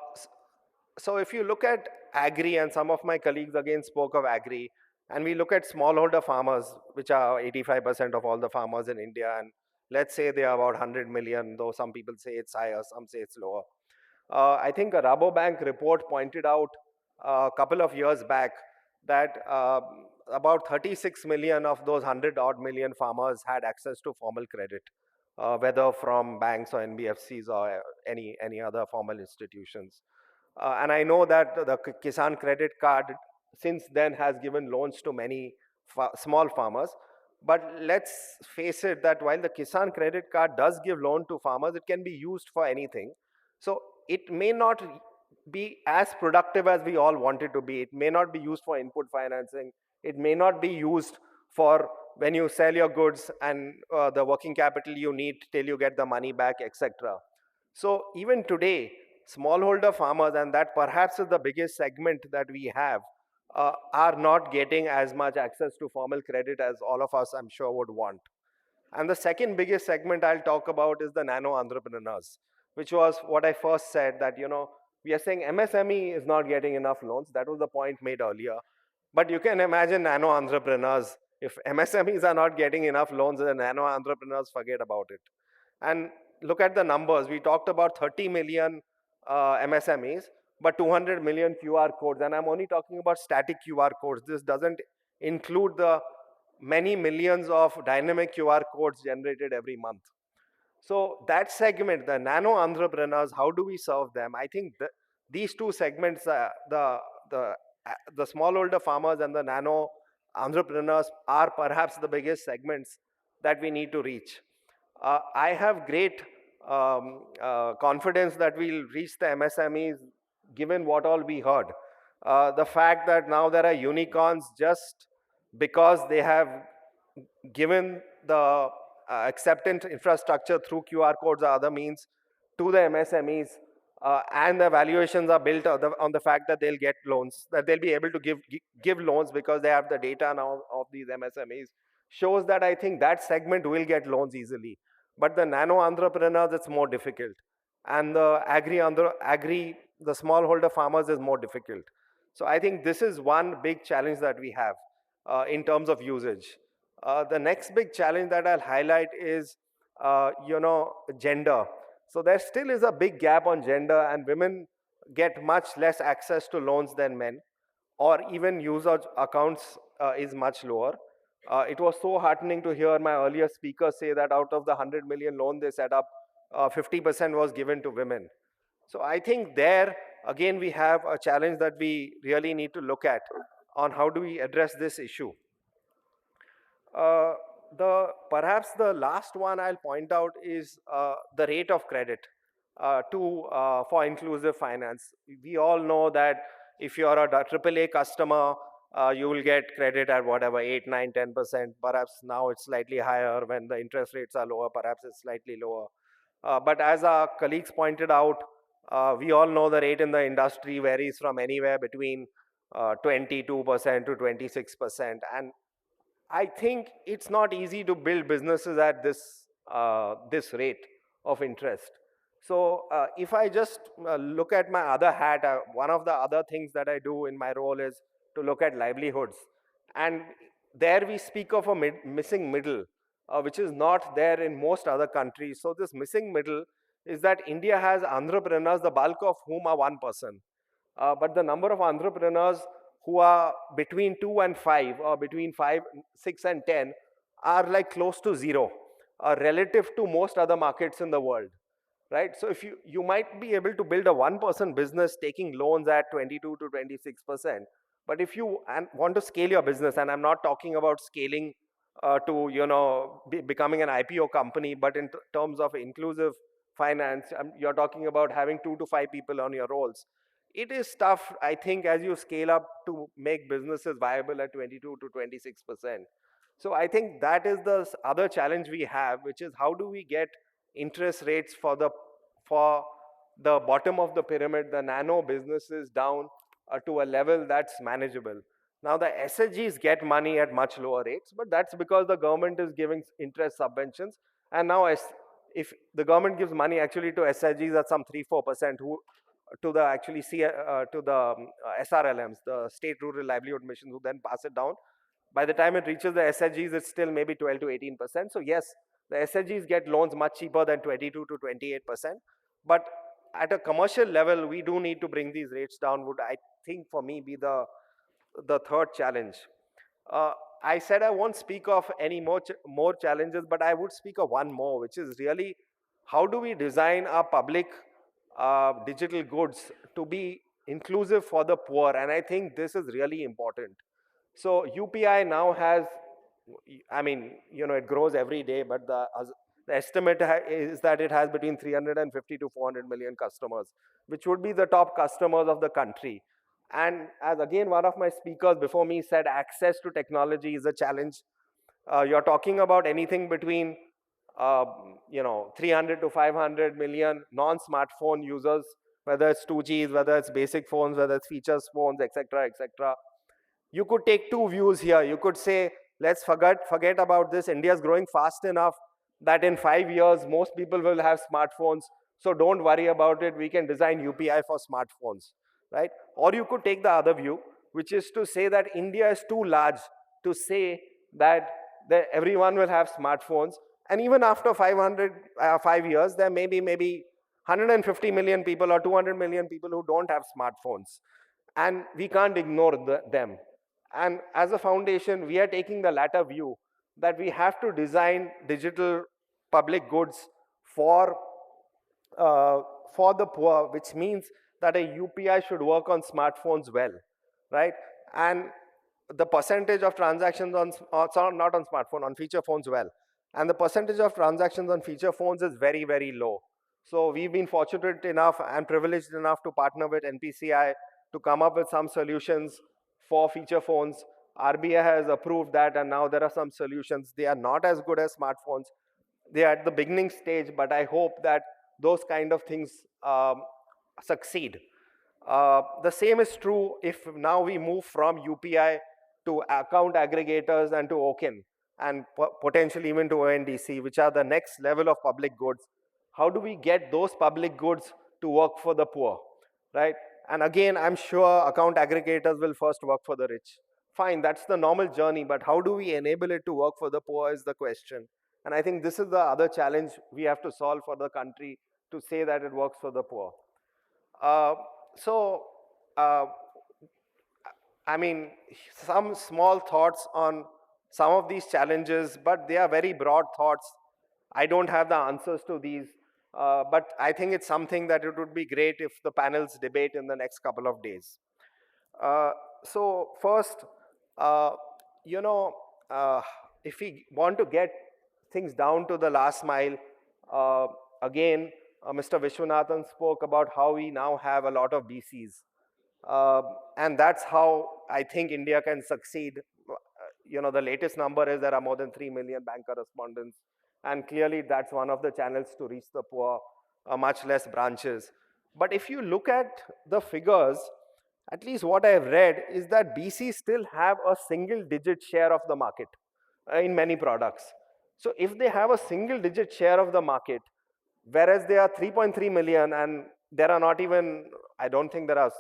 so if you look at agri, and some of my colleagues again spoke of agri, and we look at smallholder farmers, which are 85% of all the farmers in India, and let's say they are about 100 million, though some people say it's higher, some say it's lower. I think a Rabobank report pointed out a couple of years back that about 36 million of those 100 odd million farmers had access to formal credit, whether from banks or NBFCs or any other formal institutions. And I know that the Kisan Credit Card since then has given loans to many small farmers. But let's face it that while the Kisan Credit Card does give loan to farmers, it can be used for anything. So it may not be as productive as we all want it to be. It may not be used for input financing. It may not be used for when you sell your goods and the working capital you need till you get the money back, etc. So even today, smallholder farmers, and that perhaps is the biggest segment that we have, are not getting as much access to formal credit as all of us, I'm sure, would want. And the second biggest segment I'll talk about is the nano entrepreneurs, which was what I first said, that we are saying MSME is not getting enough loans. That was the point made earlier. But you can imagine nano entrepreneurs. If MSMEs are not getting enough loans, then nano entrepreneurs, forget about it. And look at the numbers. We talked about 30 million MSMEs, but 200 million QR codes. And I'm only talking about static QR codes. This doesn't include the many millions of dynamic QR codes generated every month. So that segment, the nano entrepreneurs, how do we serve them? I think these two segments, the smallholder farmers and the nano entrepreneurs, are perhaps the biggest segments that we need to reach. I have great confidence that we'll reach the MSMEs given what all we heard. The fact that now there are unicorns just because they have given the acceptance infrastructure through QR codes or other means to the MSMEs, and the valuations are built on the fact that they'll get loans, that they'll be able to give loans because they have the data now of these MSMEs, shows that I think that segment will get loans easily. But the nano entrepreneurs, it's more difficult. And the the smallholder farmers is more difficult. So I think this is one big challenge that we have. in terms of usage. The next big challenge that I'll highlight is, gender. So there still is a big gap on gender, and women get much less access to loans than men, or even user accounts is much lower. It was so heartening to hear my earlier speaker say that out of the 100 million loan they set up, 50% was given to women. So I think there, again, we have a challenge that we really need to look at on how do we address this issue. Perhaps the last one I'll point out is the rate of credit for inclusive finance. We all know that if you're a AAA customer, you will get credit at whatever 8, 9, 10%. Perhaps now it's slightly higher. When the interest rates are lower, perhaps it's slightly lower. But as our colleagues pointed out, we all know the rate in the industry varies from anywhere between 22% to 26%. And I think it's not easy to build businesses at this rate of interest. So if I just look at my other hat, one of the other things that I do in my role is to look at livelihoods. And there we speak of a missing middle, which is not there in most other countries. So this missing middle is that India has entrepreneurs, the bulk of whom are one person. But the number of entrepreneurs who are between 2 and 5, or between 5, 6 and 10 are like close to zero, relative to most other markets in the world, right? So if you might be able to build a one-person business taking loans at 22 to 26%, but if you want to scale your business, and I'm not talking about scaling to becoming an IPO company, but in terms of inclusive finance, you're talking about having 2 to 5 people on your rolls. It is tough, I think, as you scale up to make businesses viable at 22 to 26%. So I think that is the other challenge we have, which is how do we get interest rates for the bottom of the pyramid, the nano businesses, down to a level that's manageable. Now the SHGs get money at much lower rates, but that's because the government is giving interest subventions. And now if the government gives money actually to SHGs at some 3-4%, who to the actually to the SRLMs, the state rural livelihood missions, who then pass it down. By the time it reaches the SHGs, it's still maybe 12 to 18%. So yes, the SHGs get loans much cheaper than 22 to 28%. But at a commercial level, we do need to bring these rates down, would I think for me be the third challenge. I said I won't speak of any more challenges, but I would speak of one more, which is really how do we design our public digital goods to be inclusive for the poor. And I think this is really important. So UPI now has, I mean, it grows every day, but the estimate is that it has between 350 to 400 million customers, which would be the top customers of the country. And as again, one of my speakers before me said, access to technology is a challenge. You're talking about anything between 300 to 500 million non-smartphone users, whether it's 2Gs, whether it's basic phones, whether it's features phones, etc., etc. You could take two views here. You could say, let's forget about this. India is growing fast enough that in 5 years, most people will have smartphones. So don't worry about it. We can design UPI for smartphones, right? Or you could take the other view, which is to say that India is too large to say that everyone will have smartphones. And even after 5 years, there may be maybe 150 million people or 200 million people who don't have smartphones. And we can't ignore them. And as a foundation, we are taking the latter view, that we have to design digital public goods for the poor, which means that a UPI should work on smartphones well, right? And the percentage of transactions not on smartphone, on feature phones well. And the percentage of transactions on feature phones is very, very low. So we've been fortunate enough and privileged enough to partner with NPCI to come up with some solutions for feature phones. RBI has approved that, and now there are some solutions. They are not as good as smartphones. They are at the beginning stage, but I hope that those kind of things succeed. The same is true if now we move from UPI to account aggregators and to OKIN, and potentially even to ONDC, which are the next level of public goods. How do we get those public goods to work for the poor, right? And again, I'm sure account aggregators will first work for the rich. fine, that's the normal journey, but how do we enable it to work for the poor is the question. And I think this is the other challenge we have to solve for the country, to say that it works for the poor. Uh, so, uh, I mean, some small thoughts on some of these challenges, but they are very broad thoughts. I don't have the answers to these, but I think it's something that it would be great if the panels debate in the next couple of days. So first, uh, you know, if we want to get things down to the last mile, uh, again, Mr. Vishwanathan spoke about how we now have a lot of BCs. And that's how I think India can succeed. You know, the latest number is there are more than 3 million bank correspondents. And clearly that's one of the channels to reach the poor, much less branches. But if you look at the figures, at least what I've read is that BC still have a single digit share of the market in many products. So if they have a single digit share of the market, whereas there are 3.3 million and there are not even, I don't think there are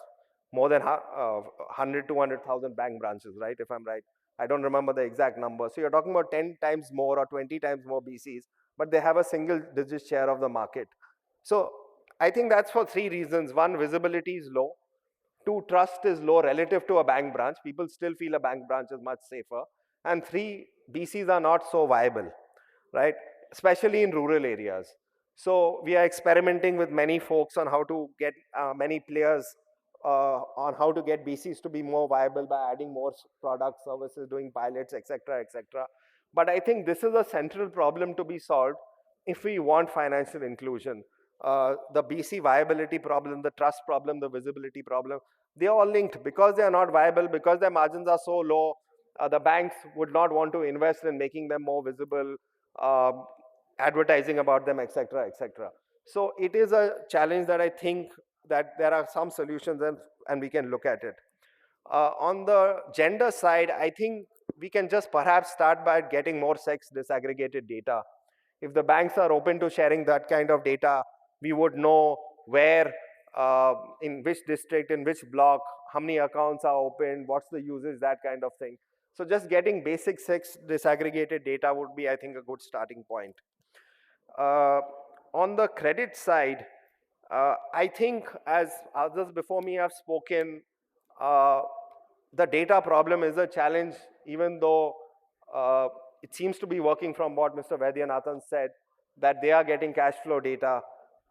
more than 100, 200,000 bank branches, right? If I'm right. I don't remember the exact number. So you're talking about 10 times more or 20 times more BCs, but they have a single digit share of the market. So I think that's for three reasons. One, visibility is low. Two, trust is low relative to a bank branch. People still feel a bank branch is much safer. And three, BCs are not so viable, right? Especially in rural areas. So we are experimenting with many folks on how to get many players on how to get BCs to be more viable by adding more products, services, doing pilots, etc., etc. But I think this is a central problem to be solved if we want financial inclusion. The BC viability problem, the trust problem, the visibility problem, they are all linked. Because they are not viable, because their margins are so low, the banks would not want to invest in making them more visible, advertising about them, etc., etc. So it is a challenge that I think that there are some solutions and we can look at it. On the gender side, I think we can just perhaps start by getting more sex disaggregated data. If the banks are open to sharing that kind of data, we would know where, in which district, in which block, how many accounts are open, what's the usage, that kind of thing. So just getting basic sex disaggregated data would be, I think, a good starting point. On the credit side, I think as others before me have spoken, the data problem is a challenge, even though it seems to be working from what Mr. Vaidyanathan said, that they are getting cash flow data.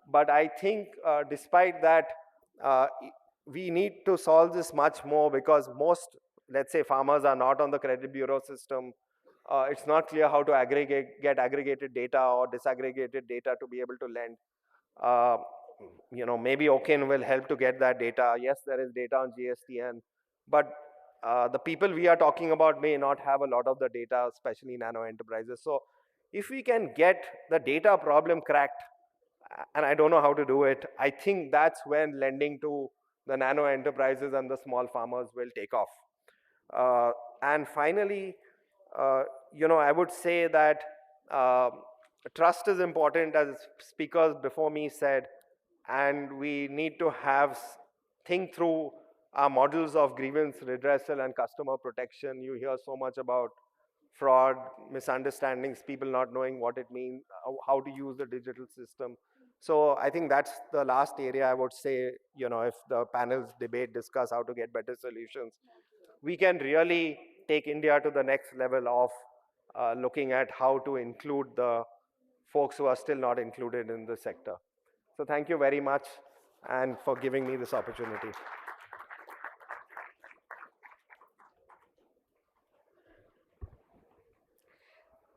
But I think despite that, we need to solve this much more, because most, let's say, farmers are not on the credit bureau system. It's not clear how to get aggregated data or disaggregated data to be able to lend. You know, maybe OCIN will help to get that data. Yes, there is data on GSTN, but the people we are talking about may not have a lot of the data, especially nano enterprises. So if we can get the data problem cracked, and I don't know how to do it, I think that's when lending to the nano enterprises and the small farmers will take off. And finally, you know, I would say that trust is important, as speakers before me said, and we need to think through our models of grievance redressal and customer protection. You hear so much about fraud, misunderstandings, people not knowing what it means, how to use the digital system. So I think that's the last area I would say, you know, if the panels debate, discuss how to get better solutions, we can really take India to the next level of looking at how to include the folks who are still not included in the sector. So thank you very much and for giving me this opportunity.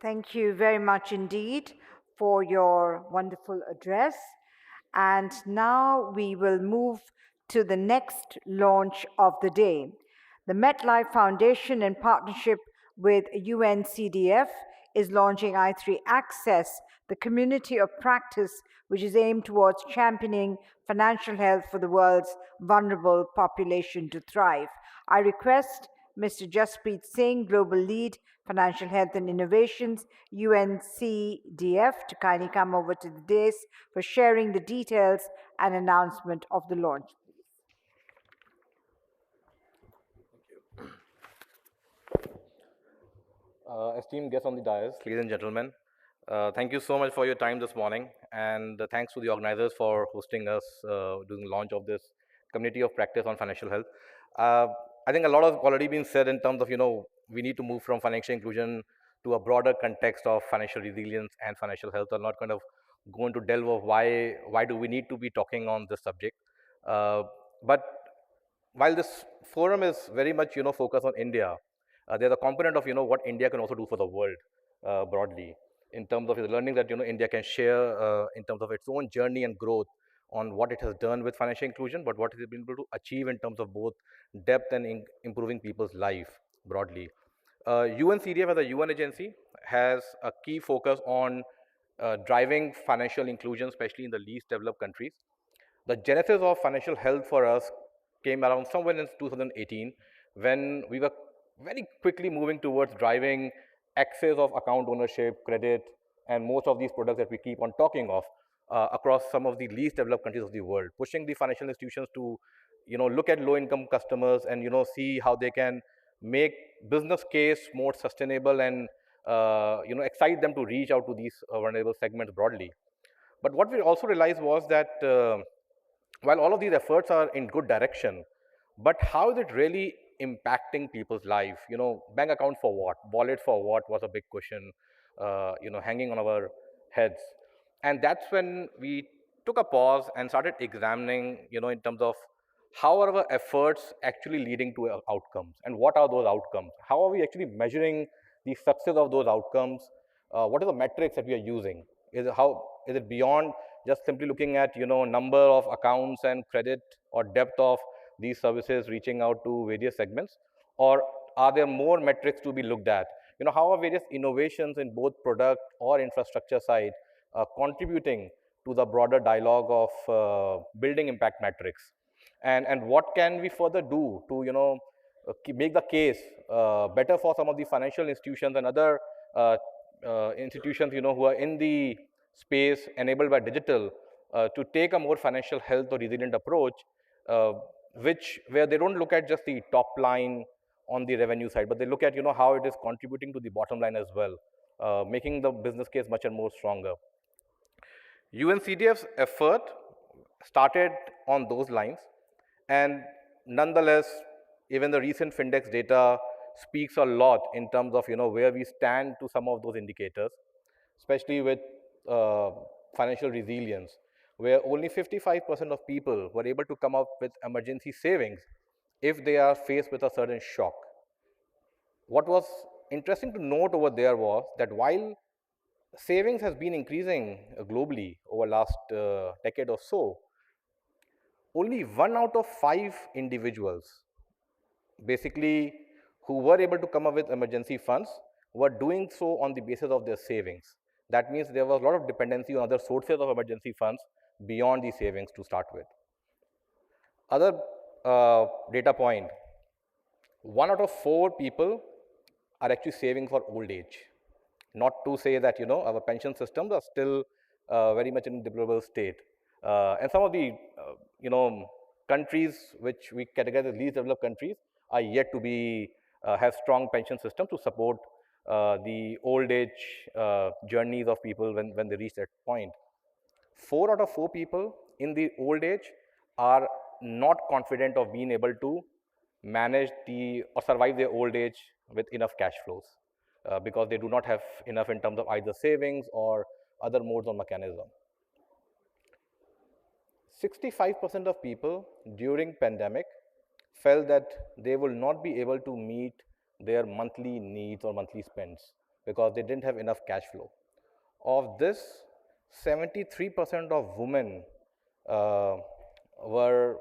Thank you very much indeed for your wonderful address. And now we will move to the next launch of the day. The MetLife Foundation, in partnership with UNCDF, is launching i3 Access, the community of practice which is aimed towards championing financial health for the world's vulnerable population to thrive. I request Mr. Jaspreet Singh, Global Lead, Financial Health and Innovations, UNCDF, to kindly come over to the dais for sharing the details and announcement of the launch. esteemed guests on the dais, ladies and gentlemen, thank you so much for your time this morning, and thanks to the organizers for hosting us during the launch of this community of practice on financial health. Uh, I think a lot has already been said in terms of, we need to move from financial inclusion to a broader context of financial resilience and financial health. I'm not going to go into delve of why do we need to be talking on this subject. But while this forum is very much focused on India, there's a component of what India can also do for the world broadly in terms of the learning that India can share in terms of its own journey and growth on what it has done with financial inclusion, but what it has been able to achieve in terms of both depth and improving people's life broadly. UNCDF as a UN agency has a key focus on driving financial inclusion, especially in the least developed countries. The genesis of financial health for us came around somewhere in 2018 when we were very quickly moving towards driving access of account ownership, credit, and most of these products that we keep on talking of across some of the least developed countries of the world, pushing the financial institutions to look at low income customers and see how they can make business case more sustainable and excite them to reach out to these vulnerable segments broadly. But what we also realized was that while all of these efforts are in good direction, but how is it really impacting people's life? Bank account for what? Wallet for what was a big question, hanging on our heads. And that's when we took a pause and started examining, in terms of how are our efforts actually leading to outcomes and what are those outcomes? How are we actually measuring the success of those outcomes? What are the metrics that we are using? Is it beyond just simply looking at number of accounts and credit or depth of these services reaching out to various segments, or are there more metrics to be looked at? How are various innovations in both product or infrastructure side contributing to the broader dialogue of building impact metrics, and what can we further do to make the case better for some of the financial institutions and other institutions who are in the space enabled by digital to take a more financial health or resilient approach, uh, where they don't look at just the top line on the revenue side, but they look at how it is contributing to the bottom line as well, making the business case much and more stronger. UNCDF's effort started on those lines, and nonetheless, even the recent Findex data speaks a lot in terms of where we stand to some of those indicators, especially with financial resilience, where only 55% of people were able to come up with emergency savings if they are faced with a certain shock. What was interesting to note over there was that while savings has been increasing globally over last decade or so, only 1 out of 5 individuals basically who were able to come up with emergency funds were doing so on the basis of their savings. That means there was a lot of dependency on other sources of emergency funds beyond the savings to start with. Other data point, 1 out of 4 people are actually saving for old age. Not to say that our pension systems are still very much in a deplorable state, and some of the countries which we categorize as least developed countries are yet to be have strong pension systems to support the old age journeys of people when they reach that point. 4 out of 4 people in the old age are not confident of being able to manage or survive their old age with enough cash flows because they do not have enough in terms of either savings or other modes of mechanism. 65% of people during pandemic felt that they will not be able to meet their monthly needs or monthly spends because they didn't have enough cash flow. Of this, 73% of women were,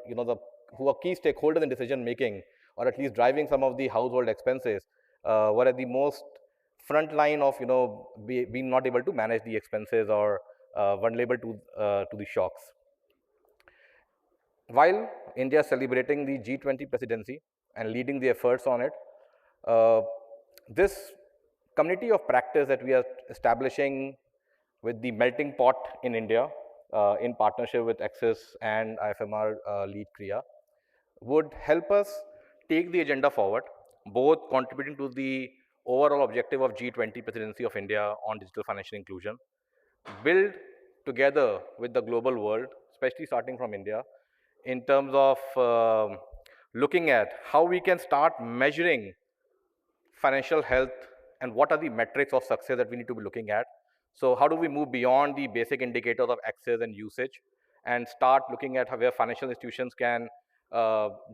who are key stakeholders in decision making, or at least driving some of the household expenses, were at the most front line of, being not able to manage the expenses or vulnerable to the shocks. While India is celebrating the G20 presidency and leading the efforts on it, this community of practice that we are establishing with the melting pot in India in partnership with Axis and IFMR lead Kriya would help us take the agenda forward, both contributing to the overall objective of G20 presidency of India on digital financial inclusion. Build together with the global world, especially starting from India, in terms of looking at how we can start measuring financial health and what are the metrics of success that we need to be looking at. So how do we move beyond the basic indicators of access and usage and start looking at how where financial institutions can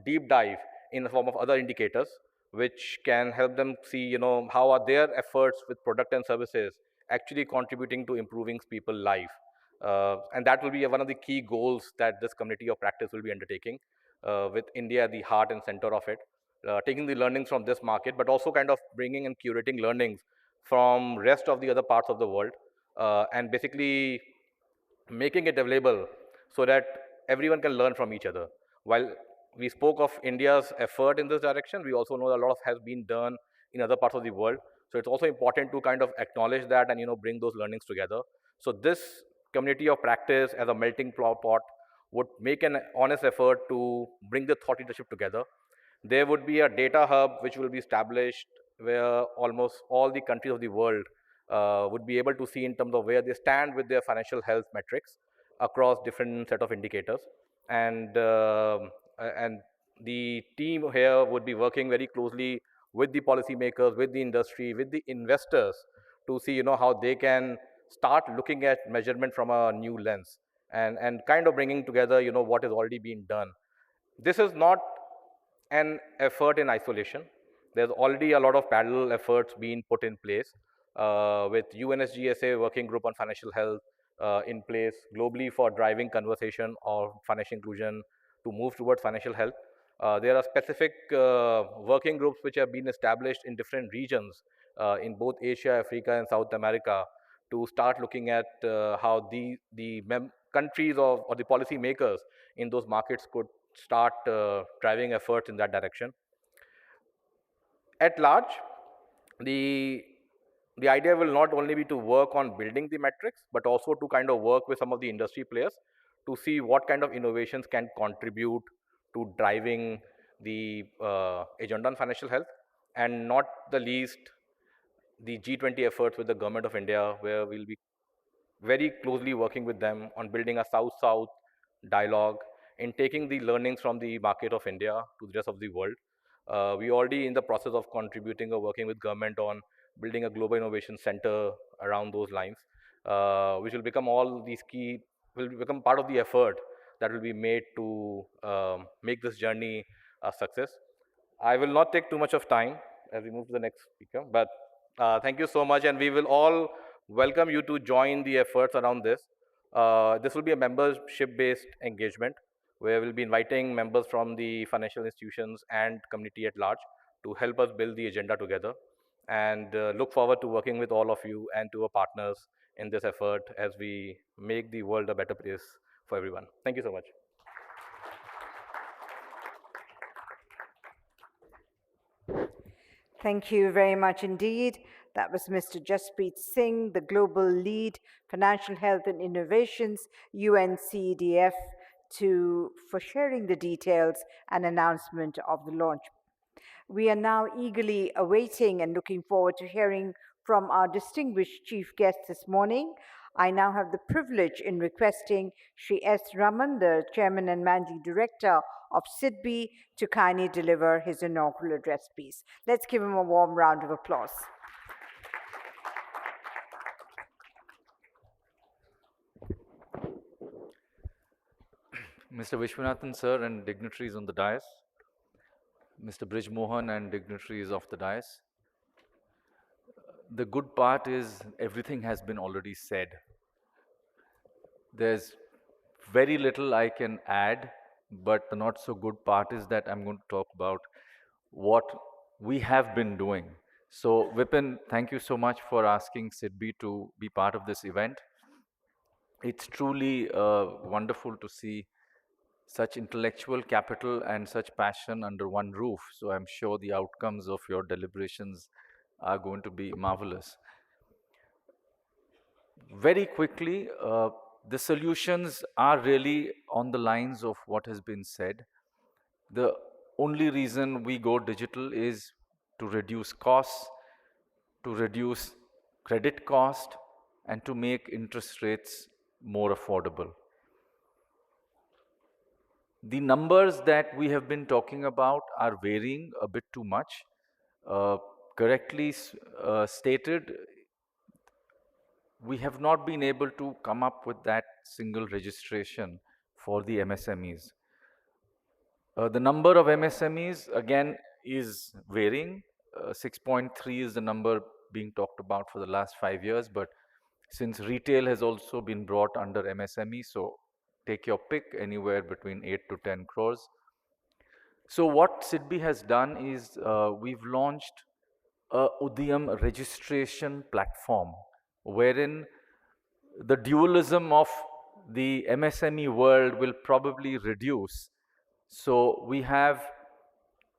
deep dive in the form of other indicators which can help them see, how are their efforts with product and services actually contributing to improving people's life. And that will be one of the key goals that this committee of practice will be undertaking, with India at the heart and center of it, taking the learnings from this market, but also kind of bringing and curating learnings from rest of the other parts of the world, and basically making it available so that everyone can learn from each other. While we spoke of India's effort in this direction, we also know that a lot of has been done in other parts of the world. So it's also important to kind of acknowledge that and bring those learnings together. So this community of practice as a melting pot would make an honest effort to bring the thought leadership together. There would be a data hub which will be established where almost all the countries of the world would be able to see in terms of where they stand with their financial health metrics across different set of indicators. And the team here would be working very closely with the policymakers, with the industry, with the investors to see how they can start looking at measurement from a new lens and kind of bringing together what has already been done. This is not an effort in isolation. There's already a lot of parallel efforts being put in place, with UNSGSA Working Group on Financial Health in place globally for driving conversation of financial inclusion to move towards financial health. There are specific working groups which have been established in different regions in both Asia, Africa, and South America to start looking at how the countries or the policy makers in those markets could start driving efforts in that direction. At large, the idea will not only be to work on building the metrics, but also to kind of work with some of the industry players to see what kind of innovations can contribute to driving the agenda on financial health, and not the least, the G20 efforts with the government of India, where we'll be very closely working with them on building a South-South dialogue in taking the learnings from the market of India to the rest of the world. We already in the process of contributing or working with government on building a global innovation center around those lines, which will become will become part of the effort that will be made to make this journey a success. I will not take too much of time as we move to the next speaker, but thank you so much, and we will all welcome you to join the efforts around this. This will be a membership-based engagement where we'll be inviting members from the financial institutions and community at large to help us build the agenda together, and look forward to working with all of you and to our partners in this effort as we make the world a better place for everyone. Thank you so much. Thank you very much indeed. That was Mr. Jaspreet Singh, the Global Lead, Financial Health and Innovations, UNCDF, for sharing the details and announcement of the launch. We are now eagerly awaiting and looking forward to hearing from our distinguished chief guest this morning. I now have the privilege in requesting Shri S. Raman, the Chairman and Managing Director of SIDBI, to kindly deliver his inaugural address, please. Let's give him a warm round of applause. Mr. Vishwanathan, sir, and dignitaries on the dais, Mr. Brij Mohan and dignitaries of the dais. The good part is everything has been already said. There's very little I can add, but the not so good part is that I'm going to talk about what we have been doing. So Vipin, thank you so much for asking SIDBI to be part of this event. It's truly wonderful to see such intellectual capital and such passion under one roof. So I'm sure the outcomes of your deliberations are going to be marvelous. Very quickly, the solutions are really on the lines of what has been said. The only reason we go digital is to reduce costs, to reduce credit cost, and to make interest rates more affordable. The numbers that we have been talking about are varying a bit too much. Correctly stated, we have not been able to come up with that single registration for the MSMEs. The number of MSMEs, again, is varying. 6.3 is the number being talked about for the last 5 years, but since retail has also been brought under MSME, so take your pick, anywhere between 8 to 10 crores. So what SIDBI has done is we've launched a Udyam registration platform, wherein the dualism of the MSME world will probably reduce. So we have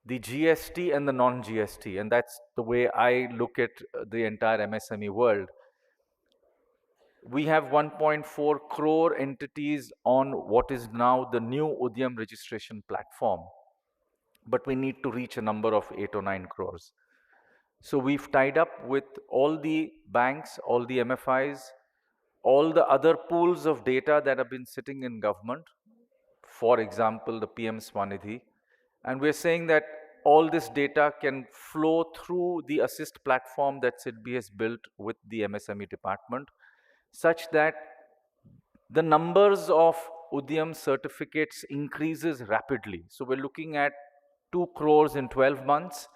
the GST and the non-GST, and that's the way I look at the entire MSME world. We have 1.4 crore entities on what is now the new Udyam registration platform, but we need to reach a number of 8 or 9 crores. So we've tied up with all the banks, all the MFIs, all the other pools of data that have been sitting in government, for example, the PM Swanidhi. And we're saying that all this data can flow through the Assist platform that SIDBI has built with the MSME department, such that the numbers of Udyam certificates increases rapidly. So we're looking at 2 crores in 12 months,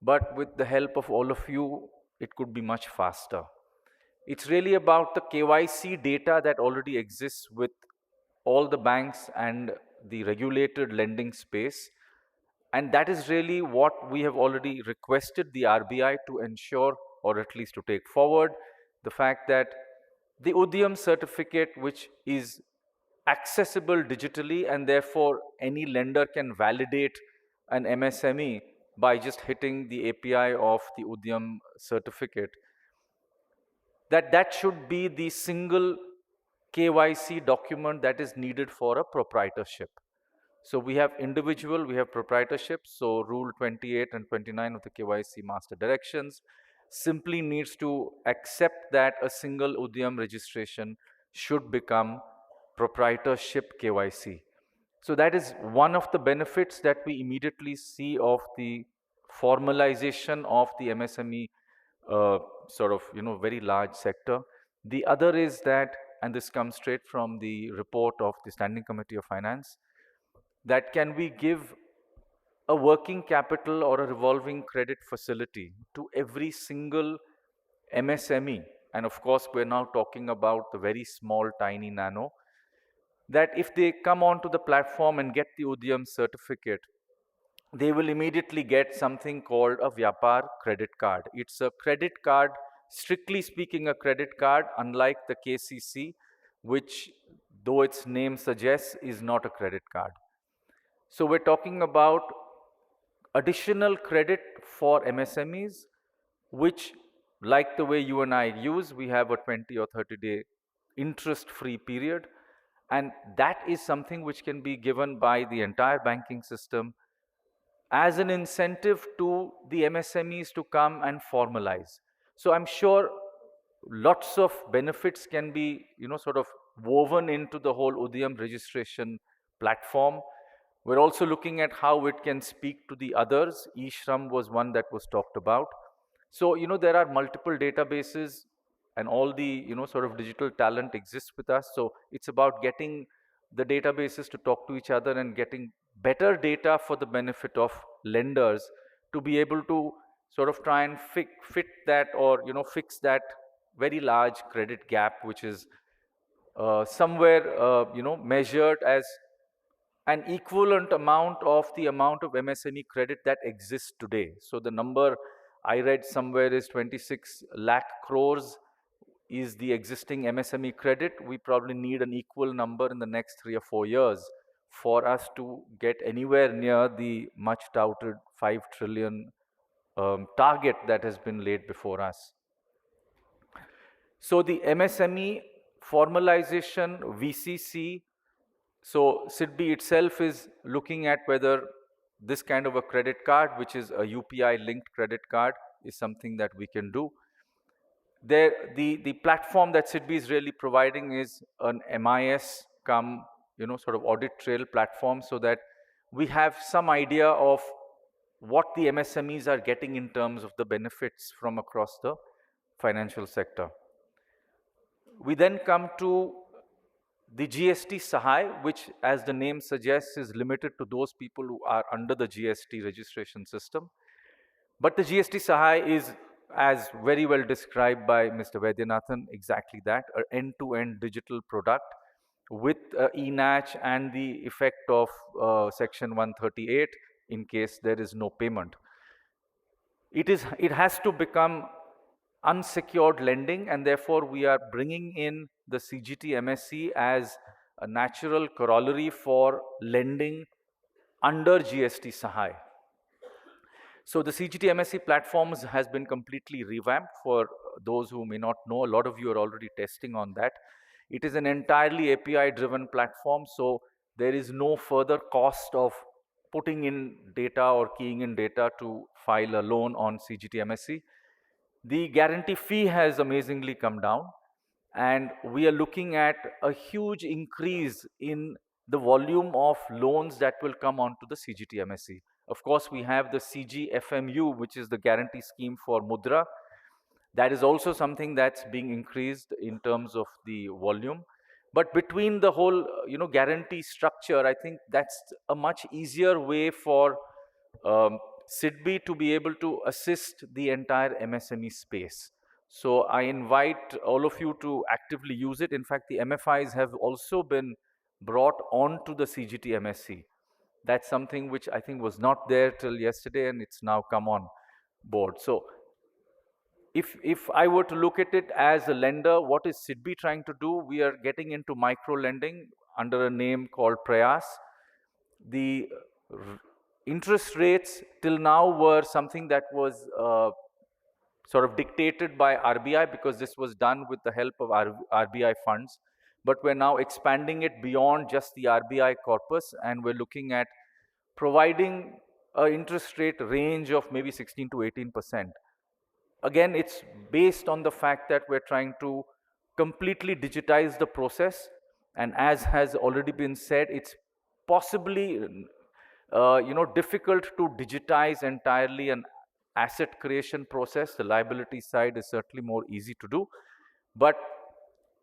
but with the help of all of you, it could be much faster. It's really about the KYC data that already exists with all the banks and the regulated lending space. And that is really what we have already requested the RBI to ensure, or at least to take forward, the fact that the Udyam certificate, which is accessible digitally, and therefore any lender can validate an MSME by just hitting the API of the Udyam certificate, that should be the single KYC document that is needed for a proprietorship. So we have individual, we have proprietorship. So Rule 28 and 29 of the KYC Master Directions simply needs to accept that a single Udyam registration should become proprietorship KYC. So that is one of the benefits that we immediately see of the formalization of the MSME sort of, very large sector. The other is that, and this comes straight from the report of the Standing Committee of Finance, that can we give a working capital or a revolving credit facility to every single MSME. And of course, we're now talking about the very small, tiny nano, that if they come onto the platform and get the Udyam certificate, they will immediately get something called a Vyapar credit card. It's a credit card, strictly speaking, a credit card, unlike the KCC, which, though its name suggests, is not a credit card. So we're talking about additional credit for MSMEs, which, like the way you and I use, we have a 20 or 30-day interest-free period. And that is something which can be given by the entire banking system as an incentive to the MSMEs to come and formalize. So I'm sure lots of benefits can be, sort of woven into the whole Udyam registration platform. We're also looking at how it can speak to the others. eShram was one that was talked about. So, there are multiple databases, and all the, sort of digital talent exists with us. So it's about getting the databases to talk to each other and getting better data for the benefit of lenders to be able to sort of try and fit that, or, fix that very large credit gap, which is somewhere, measured as an equivalent amount of the amount of MSME credit that exists today. So the number I read somewhere is 26 lakh crores is the existing MSME credit. We probably need an equal number in the next 3 or 4 years for us to get anywhere near the much touted 5 trillion target that has been laid before us. So the MSME formalization, VCC, so SIDBI itself is looking at whether this kind of a credit card, which is a UPI linked credit card, is something that we can do. the platform that SIDBI is really providing is an MIS come, sort of audit trail platform, so that we have some idea of what the MSMEs are getting in terms of the benefits from across the financial sector. We then come to the GST Sahay, which, as the name suggests, is limited to those people who are under the GST registration system. But the GST Sahay is, as very well described by Mr. Vaidyanathan, exactly that, an end-to-end digital product with ENACH and the effect of Section 138 in case there is no payment. It has to become unsecured lending, and therefore we are bringing in the CGT MSC as a natural corollary for lending under GST Sahay. So the CGT MSC platforms has been completely revamped. For those who may not know, a lot of you are already testing on that. It is an entirely API-driven platform, so there is no further cost of putting in data or keying in data to file a loan on CGT MSC. The guarantee fee has amazingly come down, and we are looking at a huge increase in the volume of loans that will come onto the CGT MSC. Of course, we have the CGFMU, which is the guarantee scheme for Mudra. That is also something that's being increased in terms of the volume. But between the whole, guarantee structure, I think that's a much easier way for SIDBI to be able to assist the entire MSME space. So I invite all of you to actively use it. In fact, the MFIs have also been brought onto the CGT MSC. That's something which I think was not there till yesterday, and it's now come on board. So if I were to look at it as a lender, what is SIDBI trying to do? We are getting into micro lending under a name called Prayas. The interest rates till now were something that was sort of dictated by RBI, because this was done with the help of RBI funds. But we're now expanding it beyond just the RBI corpus, and we're looking at providing an interest rate range of maybe 16 to 18%. Again, it's based on the fact that we're trying to completely digitize the process. And as has already been said, it's possibly difficult to digitize entirely an asset creation process. The liability side is certainly more easy to do. But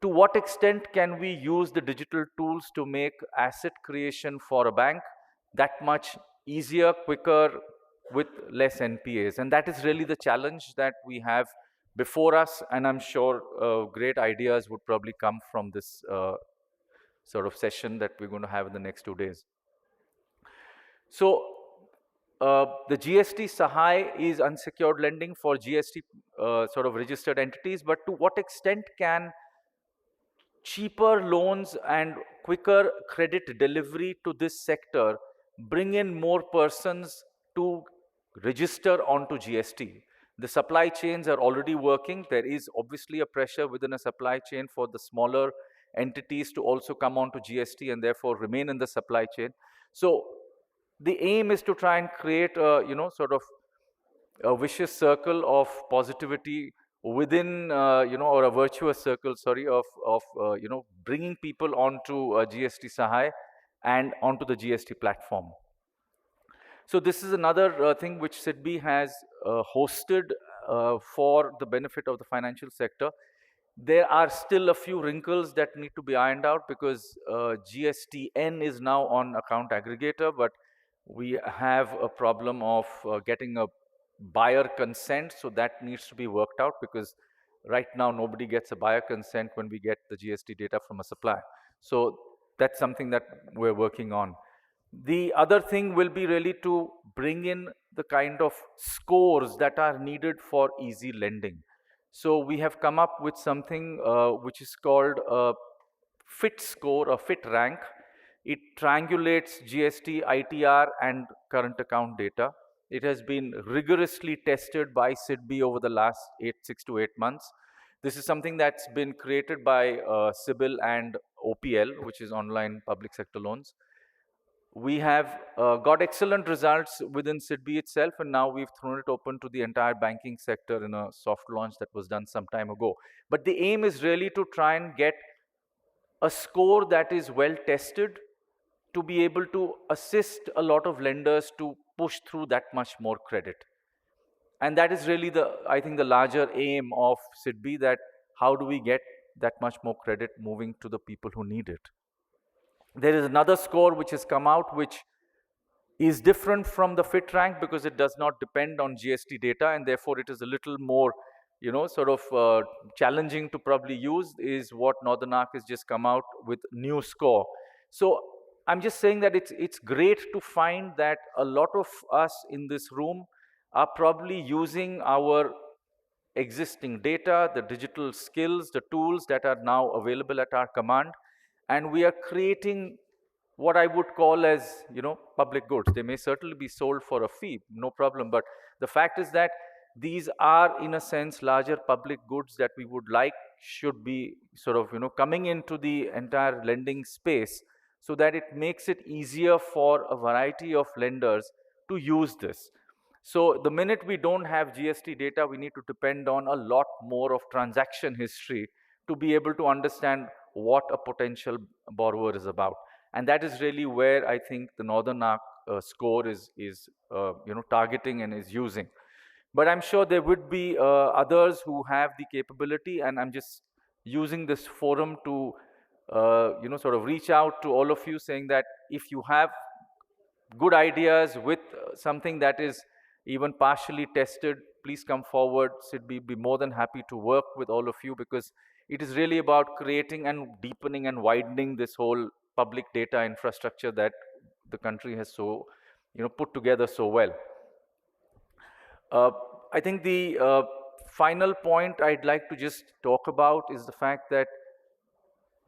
to what extent can we use the digital tools to make asset creation for a bank that much easier, quicker, with less NPAs? And that is really the challenge that we have before us. And I'm sure great ideas would probably come from this sort of session that we're going to have in the next 2 days. So the GST Sahay is unsecured lending for GST sort of registered entities, but to what extent can cheaper loans and quicker credit delivery to this sector bring in more persons to register onto GST? The supply chains are already working. There is obviously a pressure within a supply chain for the smaller entities to also come onto GST and therefore remain in the supply chain. So the aim is to try and create a, sort of a vicious circle of positivity within, or a virtuous circle, sorry, of bringing people onto GST Sahay and onto the GST platform. So this is another thing which SIDBI has hosted for the benefit of the financial sector. There are still a few wrinkles that need to be ironed out, because GSTN is now on account aggregator, but we have a problem of getting a buyer consent, so that needs to be worked out, because right now nobody gets a buyer consent when we get the GST data from a supplier. So that's something that we're working on. The other thing will be really to bring in the kind of scores that are needed for easy lending. So we have come up with something which is called a FIT score, a FIT rank. It triangulates GST, ITR, and current account data. It has been rigorously tested by SIDBI over the last 6 to 8 months. This is something that's been created by CIBIL and OPL, which is online public sector loans. We have got excellent results within SIDBI itself, and now we've thrown it open to the entire banking sector in a soft launch that was done some time ago. But the aim is really to try and get a score that is well tested to be able to assist a lot of lenders to push through that much more credit. And that is really the, I think, the larger aim of SIDBI, that how do we get that much more credit moving to the people who need it. There is another score which has come out, which is different from the fit rank because it does not depend on GST data, and therefore it is a little more, sort of challenging to probably use, is what Northern Arc has just come out with new score. So I'm just saying that it's great to find that a lot of us in this room are probably using our existing data, the digital skills, the tools that are now available at our command, and we are creating what I would call as, public goods. They may certainly be sold for a fee, no problem, but the fact is that these are, in a sense, larger public goods that we would like should be sort of, coming into the entire lending space, so that it makes it easier for a variety of lenders to use this. So the minute we don't have GST data, we need to depend on a lot more of transaction history to be able to understand what a potential borrower is about. And that is really where I think the Northern Arc score is targeting and is using. But I'm sure there would be others who have the capability, and I'm just using this forum to sort of reach out to all of you, saying that if you have good ideas with something that is even partially tested, please come forward. SIDBI be more than happy to work with all of you, because it is really about creating and deepening and widening this whole public data infrastructure that the country has so, put together so well. I think the final point I'd like to just talk about is the fact that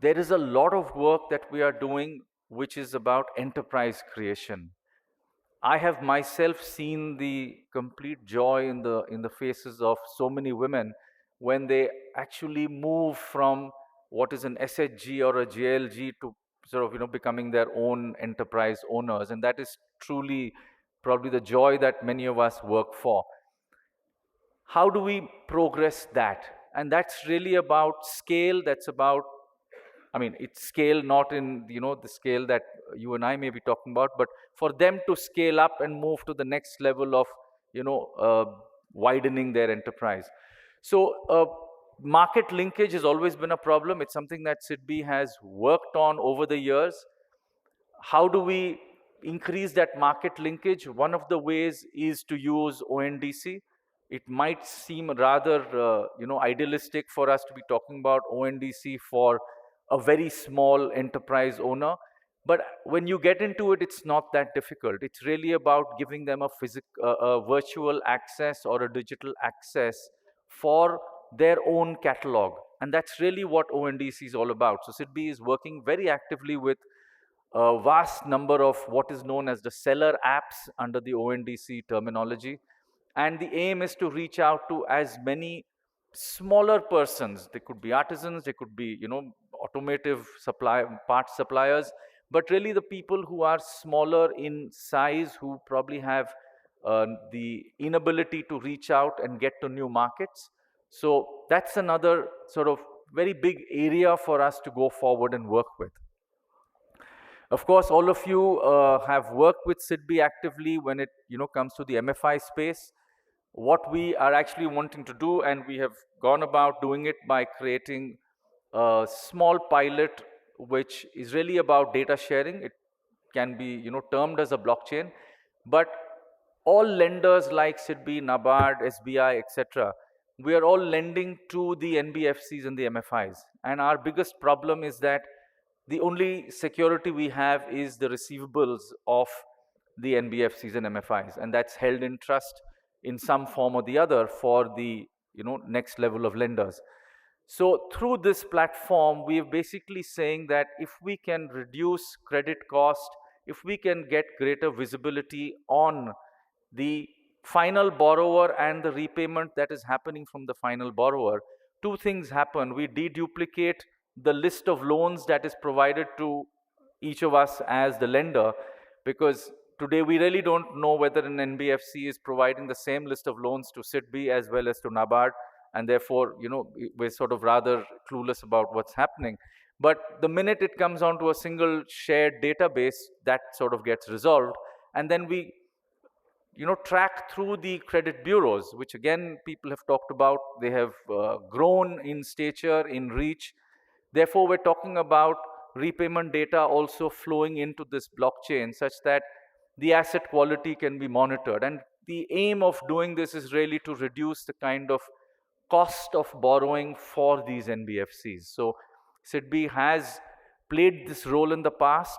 there is a lot of work that we are doing which is about enterprise creation. I have myself seen the complete joy in the faces of so many women when they actually move from what is an SHG or a JLG to sort of becoming their own enterprise owners, and that is truly probably the joy that many of us work for. How do we progress that? And that's really about scale. That's about, I mean, it's scale not in the scale that you and I may be talking about, but for them to scale up and move to the next level of widening their enterprise. So market linkage has always been a problem. It's something that SIDBI has worked on over the years. How do we increase that market linkage? One of the ways is to use ONDC. It might seem rather idealistic for us to be talking about ONDC for a very small enterprise owner, but when you get into it, it's not that difficult. It's really about giving them a virtual access or a digital access for their own catalog, and that's really what ONDC is all about. So SIDBI is working very actively with a vast number of what is known as the seller apps under the ONDC terminology, and the aim is to reach out to as many smaller persons. They could be artisans, they could be automotive parts suppliers, but really the people who are smaller in size, who probably have the inability to reach out and get to new markets. So that's another sort of very big area for us to go forward and work with. Of course, all of you have worked with SIDBI actively when it comes to the MFI space. What we are actually wanting to do, and we have gone about doing it by creating a small pilot which is really about data sharing. It can be termed as a blockchain, but all lenders like SIDBI, NABARD, SBI, etc., we are all lending to the NBFCs and the MFIs, and our biggest problem is that the only security we have is the receivables of the NBFCs and MFIs, and that's held in trust in some form or the other for the next level of lenders. So through this platform, we are basically saying that if we can reduce credit cost, if we can get greater visibility on the final borrower and the repayment that is happening from the final borrower, two things happen. We deduplicate the list of loans that is provided to each of us as the lender, because today we really don't know whether an NBFC is providing the same list of loans to SIDBI as well as to NABARD, and therefore, we're sort of rather clueless about what's happening. But the minute it comes onto a single shared database, that sort of gets resolved, and then we track through the credit bureaus, which again people have talked about. They have grown in stature, in reach. Therefore, we're talking about repayment data also flowing into this blockchain such that the asset quality can be monitored. And the aim of doing this is really to reduce the kind of cost of borrowing for these NBFCs. So SIDBI has played this role in the past.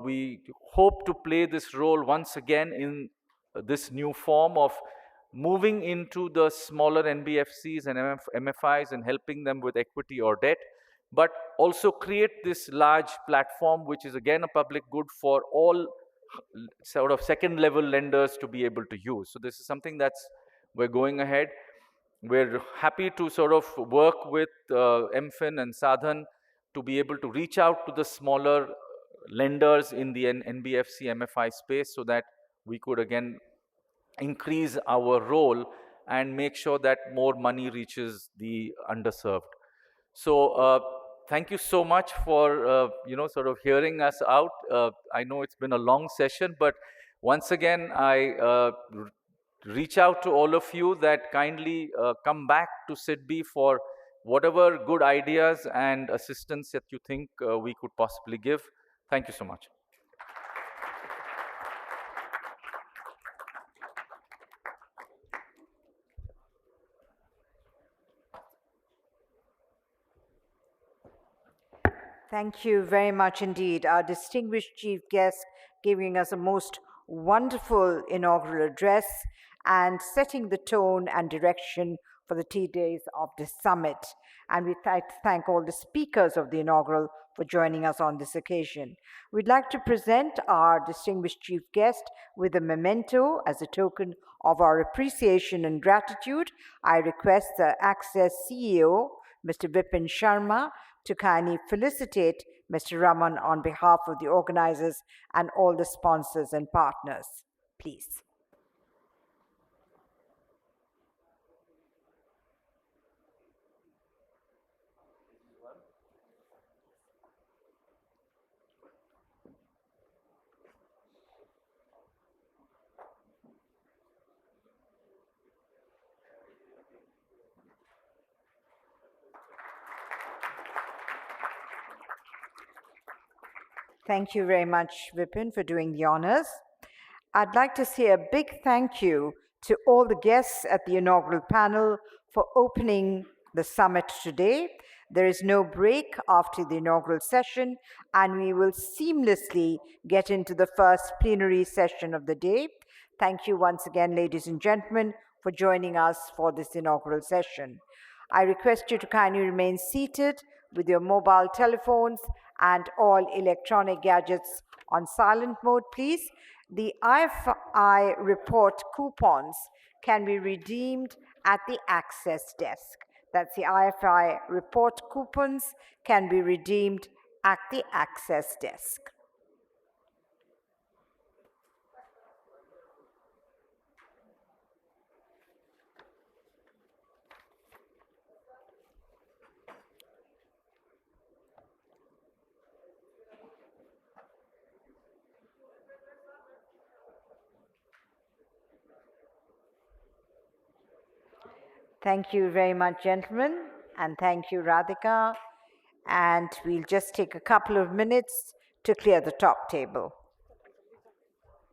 We hope to play this role once again in this new form of moving into the smaller NBFCs and MFIs and helping them with equity or debt, but also create this large platform, which is again a public good for all sort of second level lenders to be able to use. So this is something that's we're going ahead. We're happy to sort of work with MFIN and Sadhan to be able to reach out to the smaller lenders in the NBFC MFI space so that we could again increase our role and make sure that more money reaches the underserved. So thank you so much for sort of hearing us out. I know it's been a long session, but once again I reach out to all of you that kindly come back to SIDBI for whatever good ideas and assistance that you think we could possibly give. Thank you so much. Thank you very much indeed. Our distinguished chief guest giving us a most wonderful inaugural address and setting the tone and direction for the 2 days of this summit. And we'd like to thank all the speakers of the inaugural for joining us on this occasion. We'd like to present our distinguished chief guest with a memento as a token of our appreciation and gratitude. I request the Access CEO, Mr. Vipin Sharma, to kindly felicitate Mr. Raman on behalf of the organizers and all the sponsors and partners. Please. Thank you very much, Vipin, for doing the honors. I'd like to say a big thank you to all the guests at the inaugural panel for opening the summit today. There is no break after the inaugural session, and we will seamlessly get into the first plenary session of the day. Thank you once again, ladies and gentlemen, for joining us for this inaugural session. I request you to kindly remain seated with your mobile telephones and all electronic gadgets on silent mode, please. The IFI report coupons can be redeemed at the access desk. That's the IFI report coupons can be redeemed at the access desk. Thank you very much, gentlemen, and thank you, Radhika. And we'll just take a couple of minutes to clear the top table.